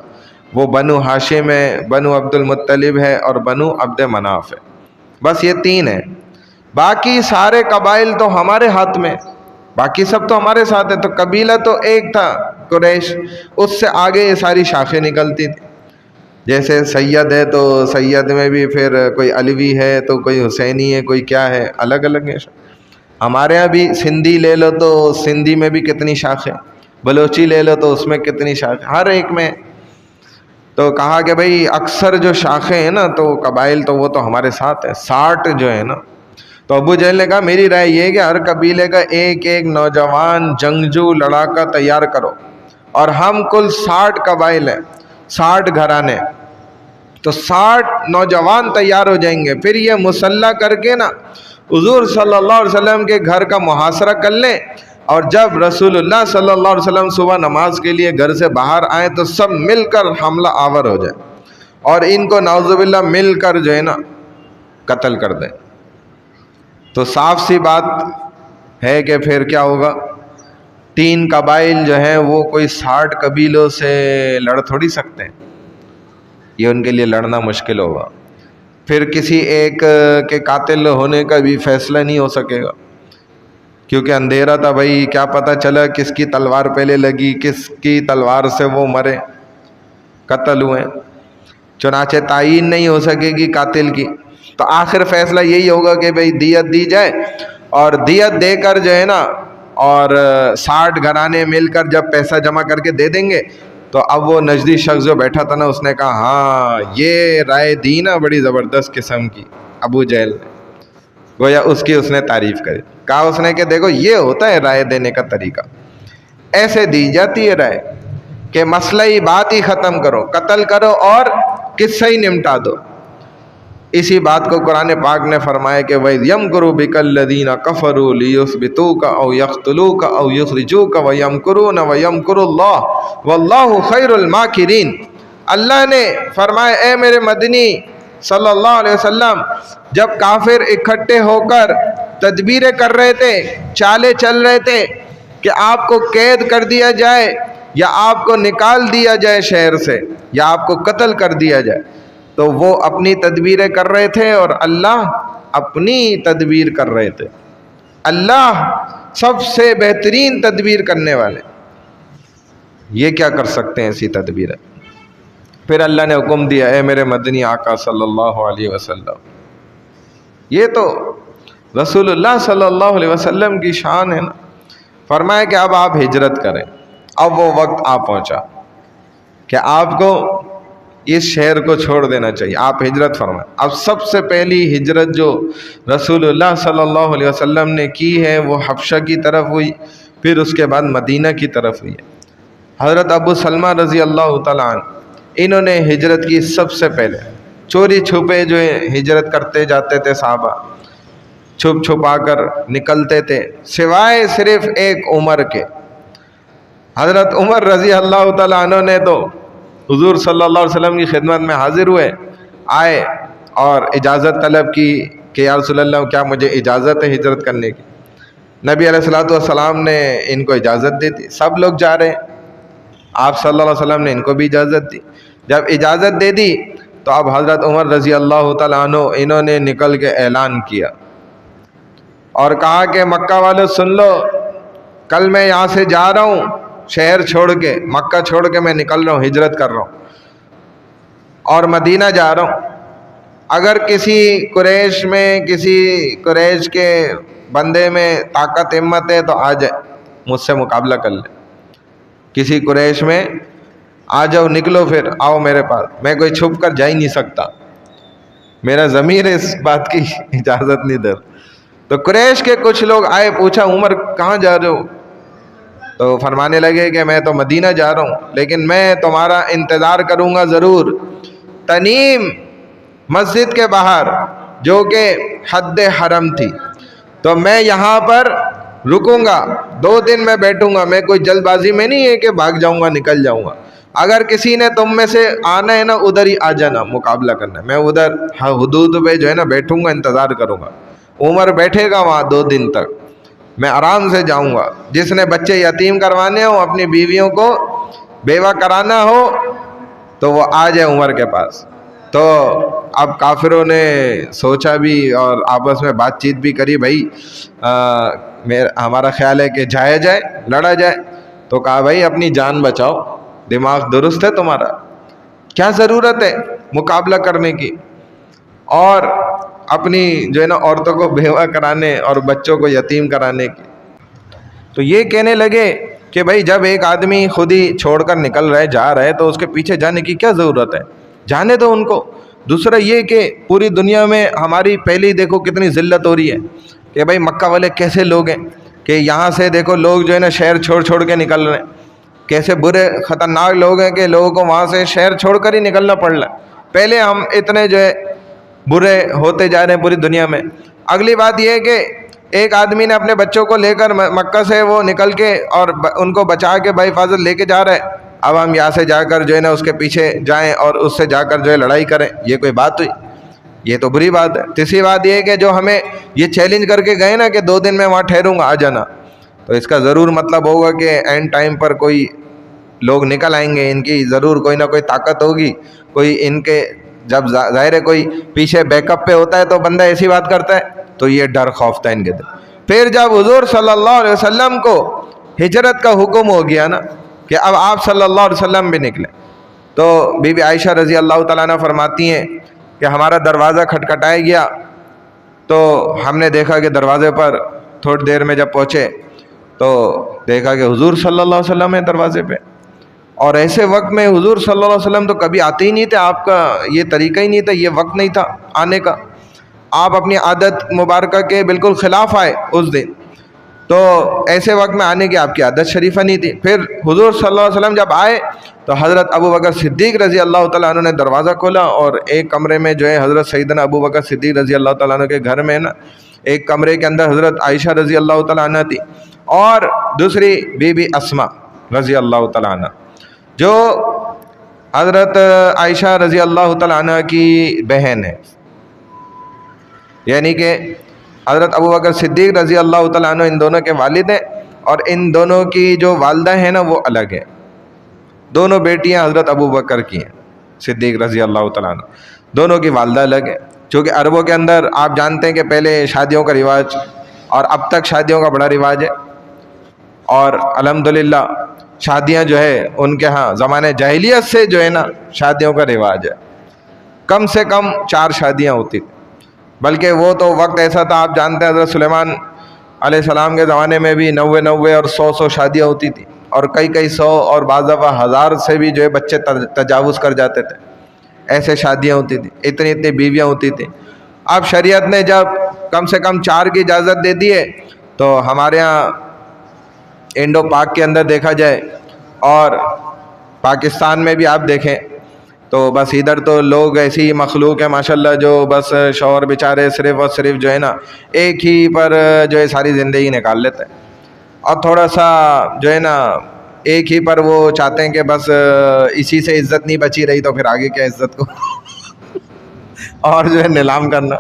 وہ بنو ہاشم ہے، بنو عبد المطلب ہے، اور بنو عبد مناف ہے، بس یہ تین ہیں۔ باقی سارے قبائل تو ہمارے ہاتھ میں، باقی سب تو ہمارے ساتھ ہے. تو قبیلہ تو ایک تھا قریش، اس سے آگے یہ ساری شاخیں نکلتی تھی. جیسے سید ہے تو سید میں بھی پھر کوئی علوی ہے تو کوئی حسینی ہے، کوئی کیا ہے، الگ الگ ہے. ہمارے ہاں بھی سندھی لے لو تو سندھی میں بھی کتنی شاخیں، بلوچی لے لو تو اس میں کتنی شاخیں، ہر ایک میں. تو کہا کہ بھئی اکثر جو شاخیں ہیں نا تو قبائل تو وہ تو ہمارے ساتھ ہے، 60 جو ہے نا. تو ابو جہل نے کہا میری رائے یہ ہے کہ ہر قبیلے کا ایک ایک نوجوان جنگجو لڑاکا تیار کرو، اور ہم کل 60 قبائل ہیں، 60 گھرانے، تو 60 نوجوان تیار ہو جائیں گے. پھر یہ مسلح کر کے نا حضور صلی اللہ علیہ وسلم کے گھر کا محاصرہ کر لیں، اور جب رسول اللہ صلی اللہ علیہ وسلم صبح نماز کے لیے گھر سے باہر آئیں تو سب مل کر حملہ آور ہو جائے، اور ان کو نعوذ باللہ مل کر جو ہے نا قتل کر دیں. تو صاف سی بات ہے کہ پھر کیا ہوگا، 3 قبائل جو ہیں وہ کوئی 60 قبیلوں سے لڑ تھوڑی سکتے ہیں، یہ ان کے لیے لڑنا مشکل ہوگا. پھر کسی ایک کے قاتل ہونے کا بھی فیصلہ نہیں ہو سکے گا، کیونکہ اندھیرا تھا بھائی، کیا پتہ چلا کس کی تلوار پہلے لگی، کس کی تلوار سے وہ مرے، قتل ہوئے. چنانچہ تعین نہیں ہو سکے گی قاتل کی. تو آخر فیصلہ یہی ہوگا کہ بھئی دیت دی جائے، اور دیت دے کر جو ہے نا، اور 60 گھرانے مل کر جب پیسہ جمع کر کے دے دیں گے تو اب وہ نجدی شخص جو بیٹھا تھا نا اس نے کہا ہاں یہ رائے دی نا بڑی زبردست قسم کی. ابو جہل نے گویا اس نے تعریف کری، کہا اس نے کہ دیکھو یہ ہوتا ہے رائے دینے کا طریقہ، ایسے دی جاتی ہے رائے کہ مسئلہ ہی بات ہی ختم کرو، قتل کرو اور قصہ ہی نمٹا دو. اسی بات کو قرآن پاک نے فرمایا کہ وَإِذْ يَمْكُرُ بِكَ الَّذِينَ كَفَرُوا لِيُثْبِتُوكَ أَوْ يَقْتُلُوكَ أَوْ يُخْرِجُوكَ وَيَمْكُرُونَ وَيَمْكُرُ اللَّهُ وَاللَّهُ خَيْرُ الْمَاكِرِينَ. اللہ نے فرمایا اے میرے مدنی صلی اللہ علیہ وسلم، جب کافر اکٹھے ہو کر تدبیریں کر رہے تھے، چالیں چل رہے تھے کہ آپ کو قید کر دیا جائے، یا آپ کو نکال دیا جائے شہر سے، یا آپ کو قتل کر دیا جائے، تو وہ اپنی تدبیریں کر رہے تھے اور اللہ اپنی تدبیر کر رہے تھے. اللہ سب سے بہترین تدبیر کرنے والے، یہ کیا کر سکتے ہیں ایسی تدبیریں. پھر اللہ نے حکم دیا اے میرے مدنی آقا صلی اللہ علیہ وسلم، یہ تو رسول اللہ صلی اللہ علیہ وسلم کی شان ہے نا. فرمایا کہ اب آپ ہجرت کریں. اب وہ وقت آ پہنچا کہ آپ کو اس شہر کو چھوڑ دینا چاہیے، آپ ہجرت فرمائیں. اب سب سے پہلی ہجرت جو رسول اللہ صلی اللہ علیہ وسلم نے کی ہے وہ حبشہ کی طرف ہوئی، پھر اس کے بعد مدینہ کی طرف ہوئی. حضرت ابو سلمہ رضی اللہ تعالیٰ عنہ انہوں نے ہجرت کی سب سے پہلے. چوری چھپے جو ہجرت کرتے جاتے تھے صحابہ، چھپ چھپا کر نکلتے تھے، سوائے صرف ایک عمر کے. حضرت عمر رضی اللہ تعالیٰ عنہ نے تو حضور صلی اللہ علیہ وسلم کی خدمت میں حاضر ہوئے، آئے اور اجازت طلب کی کہ یا رسول اللہ کیا مجھے اجازت ہے ہجرت کرنے کی. نبی علیہ الصلوۃ والسلام نے ان کو اجازت دے دی، سب لوگ جا رہے ہیں، آپ صلی اللہ علیہ وسلم نے ان کو بھی اجازت دی. جب اجازت دے دی تو اب حضرت عمر رضی اللہ تعالیٰ عنہ انہوں نے نکل کے اعلان کیا اور کہا کہ مکہ والوں سن لو، کل میں یہاں سے جا رہا ہوں، شہر چھوڑ کے، مکہ چھوڑ کے میں نکل رہا ہوں، ہجرت کر رہا ہوں اور مدینہ جا رہا ہوں. اگر کسی قریش میں، کسی قریش کے بندے میں طاقت ہمت ہے تو آ جائے، مجھ سے مقابلہ کر لے. کسی قریش میں آ جاؤ، نکلو، پھر آؤ میرے پاس، میں کوئی چھپ کر جا ہی نہیں سکتا، میرا ضمیر اس بات کی اجازت نہیں دے. تو قریش کے کچھ لوگ آئے، پوچھا عمر کہاں جا رہے ہو؟ تو فرمانے لگے کہ میں تو مدینہ جا رہا ہوں، لیکن میں تمہارا انتظار کروں گا ضرور تنیم مسجد کے باہر، جو کہ حد حرم تھی، تو میں یہاں پر رکوں گا، 2 دن میں بیٹھوں گا. میں کوئی جلد بازی میں نہیں ہے کہ بھاگ جاؤں گا، نکل جاؤں گا. اگر کسی نے تم میں سے آنا ہے نا، ادھر ہی آ جانا، مقابلہ کرنا ہے. میں ادھر حدود پہ جو ہے نا بیٹھوں گا، انتظار کروں گا. عمر بیٹھے گا وہاں 2 دن تک، میں آرام سے جاؤں گا. جس نے بچے یتیم کروانے ہو، اپنی بیویوں کو بیوہ کرانا ہو، تو وہ آ جائے عمر کے پاس. تو اب کافروں نے سوچا بھی اور آپس میں بات چیت بھی کری، بھائی ہمارا خیال ہے کہ جایا جائے، لڑا جائے. تو کہا بھائی اپنی جان بچاؤ، دماغ درست ہے تمہارا، کیا ضرورت ہے مقابلہ کرنے کی اور اپنی جو ہے نا عورتوں کو بیوہ کرانے اور بچوں کو یتیم کرانے کی. تو یہ کہنے لگے کہ بھائی جب ایک آدمی خود ہی چھوڑ کر نکل رہا ہے، جا رہا ہے، تو اس کے پیچھے جانے کی کیا ضرورت ہے، جانے دو ان کو. دوسرا یہ کہ پوری دنیا میں ہماری پہلی دیکھو کتنی ذلت ہو رہی ہے کہ بھائی مکہ والے کیسے لوگ ہیں کہ یہاں سے دیکھو لوگ جو ہے نا شہر چھوڑ چھوڑ کے نکل رہے ہیں، کیسے برے خطرناک لوگ ہیں کہ لوگوں کو وہاں سے شہر چھوڑ کر ہی نکلنا پڑ رہا ہے. پہلے ہم اتنے جو ہے برے ہوتے جا رہے ہیں پوری دنیا میں. اگلی بات یہ ہے کہ ایک آدمی نے اپنے بچوں کو لے کر مکہ سے وہ نکل کے اور ان کو بچا کے بھائی حفاظت لے کے جا رہا ہے، اب ہم یہاں سے جا کر جو ہے نا اس کے پیچھے جائیں اور اس سے جا کر جو ہے لڑائی کریں، یہ کوئی بات ہوئی؟ یہ تو بری بات ہے. تیسری بات یہ ہے کہ جو ہمیں یہ چیلنج کر کے گئے نا کہ 2 دن میں وہاں ٹھہروں گا، آ جانا، تو اس کا ضرور مطلب ہوگا کہ اینڈ ٹائم پر کوئی لوگ نکل آئیں گے، ان کی ضرور کوئی نہ کوئی طاقت ہوگی، کوئی ان کے جب ظاہر ہے کوئی پیچھے بیک اپ پہ ہوتا ہے تو بندہ ایسی بات کرتا ہے، تو یہ ڈر خوف تھا ان کے دل. پھر جب حضور صلی اللہ علیہ وسلم کو ہجرت کا حکم ہو گیا نا کہ اب آپ صلی اللہ علیہ وسلم بھی نکلیں، تو بی بی عائشہ رضی اللہ تعالیٰ عنہ فرماتی ہیں کہ ہمارا دروازہ کھٹکھٹایا گیا، تو ہم نے دیکھا کہ دروازے پر تھوڑی دیر میں جب پہنچے تو دیکھا کہ حضور صلی اللہ علیہ وسلم ہے دروازے پہ. اور ایسے وقت میں حضور صلی اللہ علیہ وسلم تو کبھی آتے ہی نہیں تھے، آپ کا یہ طریقہ ہی نہیں تھا، یہ وقت نہیں تھا آنے کا، آپ اپنی عادت مبارکہ کے بالکل خلاف آئے اس دن، تو ایسے وقت میں آنے کی آپ کی عادت شریفہ نہیں تھی. پھر حضور صلی اللہ علیہ وسلم جب آئے تو حضرت ابو بکر صدیق رضی اللہ تعالیٰ عنہ نے دروازہ کھولا، اور ایک کمرے میں جو ہے حضرت سیدنا ابو بکر صدیق رضی اللہ تعالیٰ عنہ کے گھر میں نا ایک کمرے کے اندر حضرت عائشہ رضی اللہ تعالیٰ عنہ تھی، اور دوسری بی بی اسما رضی اللہ تعالیٰ عنہ جو حضرت عائشہ رضی اللہ تعالیٰ عنہ کی بہن ہے، یعنی کہ حضرت ابو بکر صدیق رضی اللہ تعالیٰ عنہ ان دونوں کے والد ہیں، اور ان دونوں کی جو والدہ ہیں نا وہ الگ ہیں. دونوں بیٹیاں حضرت ابو بکر کی ہیں صدیق رضی اللہ تعالیٰ عنہ، دونوں کی والدہ الگ ہے. چونکہ عربوں کے اندر آپ جانتے ہیں کہ پہلے شادیوں کا رواج اور اب تک شادیوں کا بڑا رواج ہے، اور الحمدللہ شادیاں جو ہے ان کے ہاں زمانے جاہلیت سے جو ہے نا شادیوں کا رواج ہے. کم سے کم 4 شادیاں ہوتی تھیں، بلکہ وہ تو وقت ایسا تھا، آپ جانتے ہیں حضرت سلیمان علیہ السلام کے زمانے میں بھی 90 اور 100 شادیاں ہوتی تھیں، اور کئی 100 اور بعض دفعہ 1000 سے بھی جو ہے بچے تجاوز کر جاتے تھے. ایسے شادیاں ہوتی تھیں، اتنی بیویاں ہوتی تھیں. اب شریعت نے جب کم سے کم 4 کی اجازت دے دی ہے، تو ہمارے ہاں انڈو پاک کے اندر دیکھا جائے اور پاکستان میں بھی آپ دیکھیں تو بس ادھر تو لوگ ایسی مخلوق ہیں ماشاءاللہ جو بس شوہر بیچارے صرف اور صرف جو ہے نا ایک ہی پر جو ہے ساری زندگی نکال لیتے ہیں، اور تھوڑا سا جو ہے نا ایک ہی پر وہ چاہتے ہیں کہ بس اسی سے عزت نہیں بچی رہی تو پھر آگے کیا عزت کو اور جو ہے نیلام کرنا،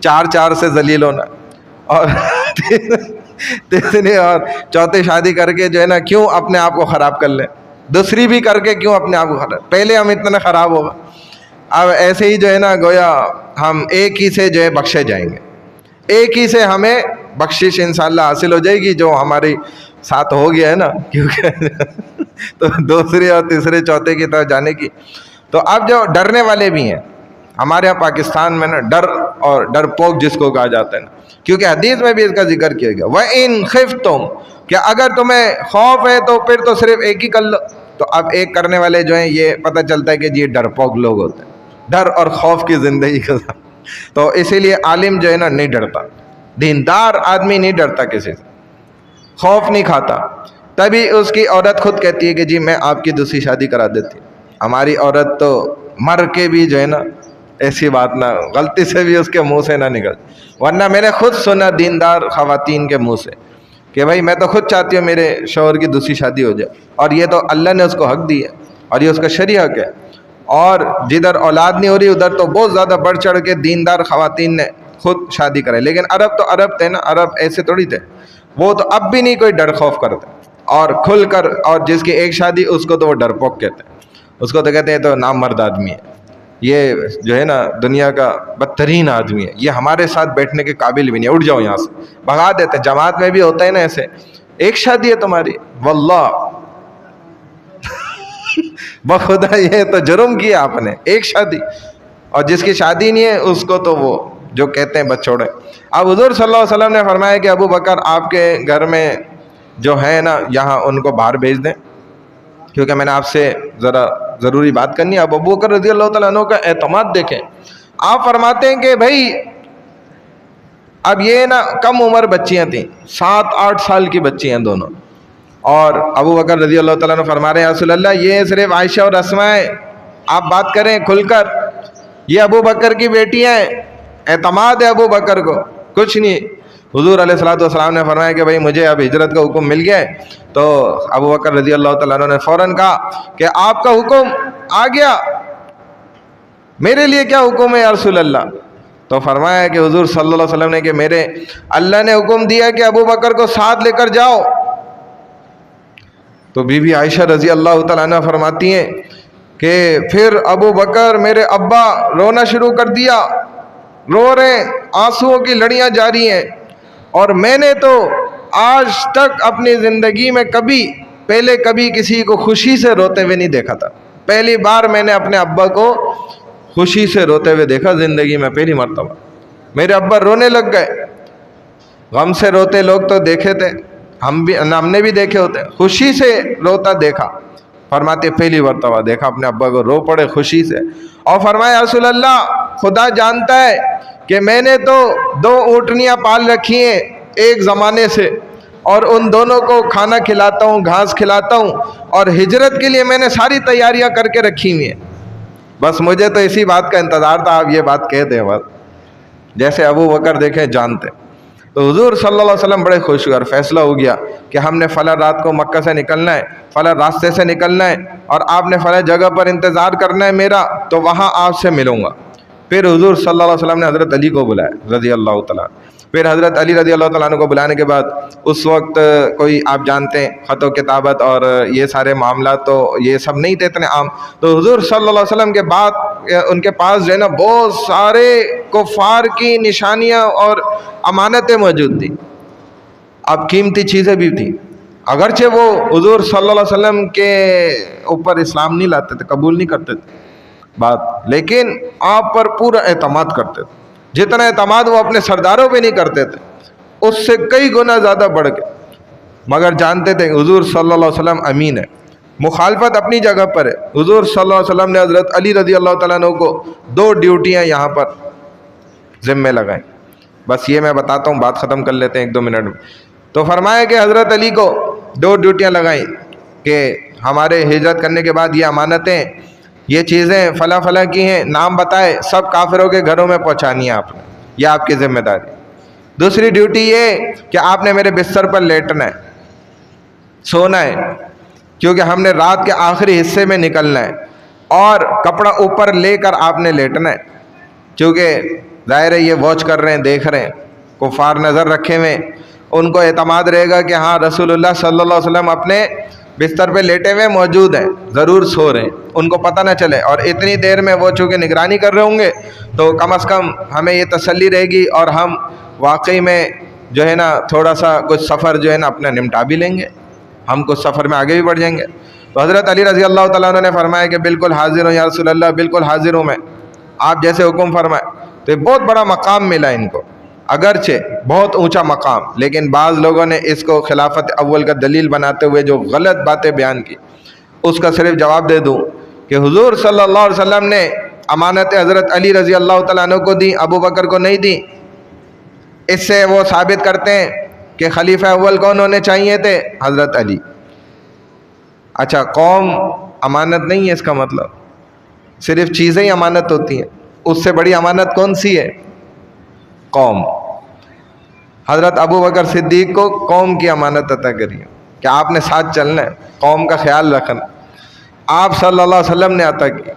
4 سے ذلیل ہونا، اور تیسری اور چوتھی شادی کر کے جو ہے نا کیوں اپنے آپ کو خراب کر لیں، دوسری بھی کر کے کیوں اپنے آپ کو خراب، پہلے ہم اتنا خراب ہوگا. اب ایسے ہی جو ہے نا گویا ہم ایک ہی سے جو ہے بخشے جائیں گے، ایک ہی سے ہمیں بخشش انشاءاللہ حاصل ہو جائے گی جو ہماری ساتھ ہو گیا ہے نا، کیونکہ تو دوسری اور تیسرے چوتھے کی طرف جانے کی. تو اب جو ڈرنے والے بھی ہیں ہمارے یہاں پاکستان میں نا، ڈر اور ڈر پوک جس کو کہا جاتا ہے نا، کیونکہ حدیث میں بھی اس کا ذکر کیا گیا وَإِن خِفْتُمْ، کہ اگر تمہیں خوف ہے تو پھر تو صرف ایک ہی کر لو. تو اب ایک کرنے والے جو ہیں یہ پتہ چلتا ہے کہ یہ ڈر پوک لوگ ہوتے ہیں، ڈر اور خوف کی زندگی کے ساتھ. تو اسی لیے عالم جو ہے نا نہیں ڈرتا، دیندار آدمی نہیں ڈرتا کسی سے، خوف نہیں کھاتا. تبھی اس کی عورت خود کہتی ہے کہ جی میں آپ کی دوسری شادی کرا دیتی. ہماری عورت تو مر کے بھی جو ہے نا ایسی بات نہ غلطی سے بھی اس کے منہ سے نہ نکل، ورنہ میں نے خود سنا دیندار خواتین کے منہ سے کہ بھائی میں تو خود چاہتی ہوں میرے شوہر کی دوسری شادی ہو جائے، اور یہ تو اللہ نے اس کو حق دی ہے اور یہ اس کا شرعی حق ہے. اور جدھر اولاد نہیں ہو رہی ادھر تو بہت زیادہ بڑھ چڑھ کے دیندار خواتین نے خود شادی کرے. لیکن عرب تو عرب تھے نا، عرب ایسے تھوڑی تھے، وہ تو اب بھی نہیں کوئی ڈر خوف کرتے، اور کھل کر، اور جس کی ایک شادی اس کو تو وہ ڈرپوک کہتے ہیں، اس کو تو کہتے ہیں تو نامرد آدمی ہے. یہ جو ہے نا دنیا کا بدترین آدمی ہے، یہ ہمارے ساتھ بیٹھنے کے قابل بھی نہیں، اٹھ جاؤ یہاں سے، بھگا دیتے ہیں۔ جماعت میں بھی ہوتا ہے نا ایسے، ایک شادی ہے تمہاری، واللہ بخدا یہ تو جرم کیا آپ نے، ایک شادی، اور جس کی شادی نہیں ہے اس کو تو وہ جو کہتے ہیں بس چھوڑیں۔ اب حضور صلی اللہ علیہ وسلم نے فرمایا کہ ابو بکر آپ کے گھر میں جو ہے نا یہاں ان کو باہر بھیج دیں، کیونکہ میں نے آپ سے ذرا ضروری بات کرنی ہے۔ اب ابو بکر رضی اللہ تعالیٰ عنہ کا اعتماد دیکھیں، آپ فرماتے ہیں کہ بھائی اب یہ نا کم عمر بچیاں تھیں، 7-8 سال کی بچیاں دونوں، اور ابو بکر رضی اللہ تعالیٰ عنہ فرما رہے ہیں یا رسول اللہ یہ صرف عائشہ اور اسماء ہیں، آپ بات کریں کھل کر، یہ ابو بکر کی بیٹیاں ہیں، اعتماد ہے ابو بکر کو، کچھ نہیں۔ حضور علیہ الصلوۃ والسلام نے فرمایا کہ بھائی مجھے اب ہجرت کا حکم مل گیا ہے، تو ابو بکر رضی اللہ تعالیٰ عنہ نے فوراً کہا کہ آپ کا حکم آ گیا، میرے لیے کیا حکم ہے یا رسول اللہ؟ تو فرمایا کہ حضور صلی اللہ علیہ وسلم نے کہ میرے اللہ نے حکم دیا کہ ابو بکر کو ساتھ لے کر جاؤ۔ تو بی بی عائشہ رضی اللہ تعالیٰ عنہ فرماتی ہیں کہ پھر ابو بکر میرے ابا رونا شروع کر دیا، رو رہے ہیں، آنسوؤں کی لڑیاں جاری ہیں، اور میں نے تو آج تک اپنی زندگی میں پہلے کبھی کسی کو خوشی سے روتے ہوئے نہیں دیکھا تھا، پہلی بار میں نے اپنے ابا کو خوشی سے روتے ہوئے دیکھا، زندگی میں پہلی مرتبہ میرے ابا رونے لگ گئے۔ غم سے روتے لوگ تو دیکھے تھے، ہم نے بھی دیکھے ہوتے، خوشی سے روتا دیکھا، فرماتے پہلی مرتبہ دیکھا اپنے ابا کو رو پڑے خوشی سے، اور فرمایا رسول اللہ خدا جانتا ہے کہ میں نے تو 2 اونٹنیاں پال رکھی ہیں ایک زمانے سے، اور ان دونوں کو کھانا کھلاتا ہوں، گھاس کھلاتا ہوں، اور ہجرت کے لیے میں نے ساری تیاریاں کر کے رکھی ہوئی ہیں، بس مجھے تو اسی بات کا انتظار تھا آپ یہ بات کہہ دیں بس۔ جیسے ابو بکر دیکھیں جانتے، تو حضور صلی اللہ علیہ وسلم بڑے خوش ہوئے اور فیصلہ ہو گیا کہ ہم نے فلاں رات کو مکہ سے نکلنا ہے، فلاں راستے سے نکلنا ہے، اور آپ نے فلاں جگہ پر انتظار کرنا ہے میرا، تو وہاں آپ سے ملوں گا۔ پھر حضور صلی اللہ علیہ وسلم نے حضرت علی کو بلایا رضی اللہ تعالیٰ، پھر حضرت علی رضی اللہ تعالیٰ عنہ کو بلانے کے بعد اس وقت کوئی آپ جانتے ہیں خط و کتابت اور یہ سارے معاملات تو یہ سب نہیں تھے اتنے عام، تو حضور صلی اللہ علیہ وسلم کے بعد ان کے پاس جو ہے نا بہت سارے کفار کی نشانیاں اور امانتیں موجود تھیں، اب قیمتی چیزیں بھی تھیں، اگرچہ وہ حضور صلی اللہ علیہ وسلم کے اوپر اسلام نہیں لاتے تھے، قبول نہیں کرتے تھے بات، لیکن آپ پر پورا اعتماد کرتے تھے، جتنا اعتماد وہ اپنے سرداروں پہ نہیں کرتے تھے اس سے کئی گنا زیادہ بڑھ کے، مگر جانتے تھے حضور صلی اللہ علیہ وسلم امین ہے، مخالفت اپنی جگہ پر ہے۔ حضور صلی اللہ علیہ وسلم نے حضرت علی رضی اللہ تعالیٰ عنہ کو 2 ڈیوٹیاں یہاں پر ذمہ لگائیں، بس یہ میں بتاتا ہوں، بات ختم کر لیتے ہیں 1-2 منٹ میں۔ تو فرمایا کہ حضرت علی کو 2 ڈیوٹیاں لگائیں کہ ہمارے ہجرت کرنے کے بعد یہ امانتیں، یہ چیزیں فلاں فلاں کی ہیں، نام بتائے، سب کافروں کے گھروں میں پہنچانی ہے آپ نے، یہ آپ کی ذمہ داری۔ دوسری ڈیوٹی یہ کہ آپ نے میرے بستر پر لیٹنا ہے، سونا ہے، کیونکہ ہم نے رات کے آخری حصے میں نکلنا ہے، اور کپڑا اوپر لے کر آپ نے لیٹنا ہے، کیونکہ ظاہر ہے یہ واچ کر رہے ہیں، دیکھ رہے ہیں، کفار نظر رکھے ہوئے، ان کو اعتماد رہے گا کہ ہاں رسول اللہ صلی اللہ علیہ وسلم اپنے بستر پہ لیٹے ہوئے موجود ہیں، ضرور سو رہے ہیں، ان کو پتہ نہ چلے، اور اتنی دیر میں وہ چونکہ نگرانی کر رہے ہوں گے تو کم از کم ہمیں یہ تسلی رہے گی، اور ہم واقعی میں جو ہے نا تھوڑا سا کچھ سفر جو ہے نا اپنا نمٹا بھی لیں گے، ہم کچھ سفر میں آگے بھی بڑھ جائیں گے۔ تو حضرت علی رضی اللہ تعالیٰ عنہ نے فرمایا کہ بالکل حاضر ہوں یا رسول اللہ، بالکل حاضر ہوں میں، آپ جیسے حکم فرمائے۔ تو یہ بہت بڑا مقام ملا ان کو، اگرچہ بہت اونچا مقام، لیکن بعض لوگوں نے اس کو خلافت اول کا دلیل بناتے ہوئے جو غلط باتیں بیان کی، اس کا صرف جواب دے دوں کہ حضور صلی اللہ علیہ وسلم نے امانت حضرت علی رضی اللہ تعالیٰ عنہ کو دی، ابو بکر کو نہیں دی۔ اس سے وہ ثابت کرتے ہیں کہ خلیفہ اول کون ہونے چاہیے تھے؟ حضرت علی۔ اچھا، قوم امانت نہیں ہے اس کا مطلب، صرف چیزیں ہی امانت ہوتی ہیں، اس سے بڑی امانت کون سی ہے؟ قوم۔ حضرت ابو بکر صدیق کو قوم کی امانت عطا کری کہ آپ نے ساتھ چلنا ہے، قوم کا خیال رکھنا، آپ صلی اللہ علیہ وسلم نے عطا کی۔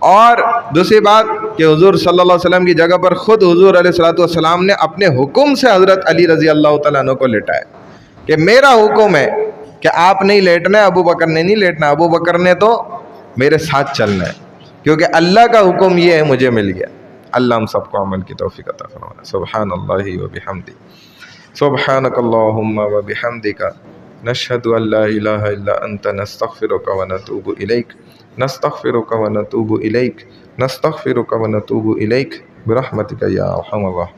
اور دوسری بات کہ حضور صلی اللہ علیہ وسلم کی جگہ پر خود حضور علیہ الصلوۃ والسلام نے اپنے حکم سے حضرت علی رضی اللہ تعالیٰ عنہ کو لٹایا کہ میرا حکم ہے کہ آپ نہیں لیٹنا ہے، ابو بکر نے نہیں لیٹنا، ابو بکر نے تو میرے ساتھ چلنا ہے۔ کیونکہ اللہ کا حکم یہ ہے مجھے مل گیا۔ اللہ ہم سب کو عمل کی توفیق عطا فرمائے۔ سبحان اللہ و بحمدہ، سبحانک اللہم و بحمدک، نشہد ان لا الہ الا انت، نستغفرک و نتوب الیک، نستغفرک و نتوب الیک، نستغفرک و نتوب الیک، برحمتک یا ارحم الراحمین۔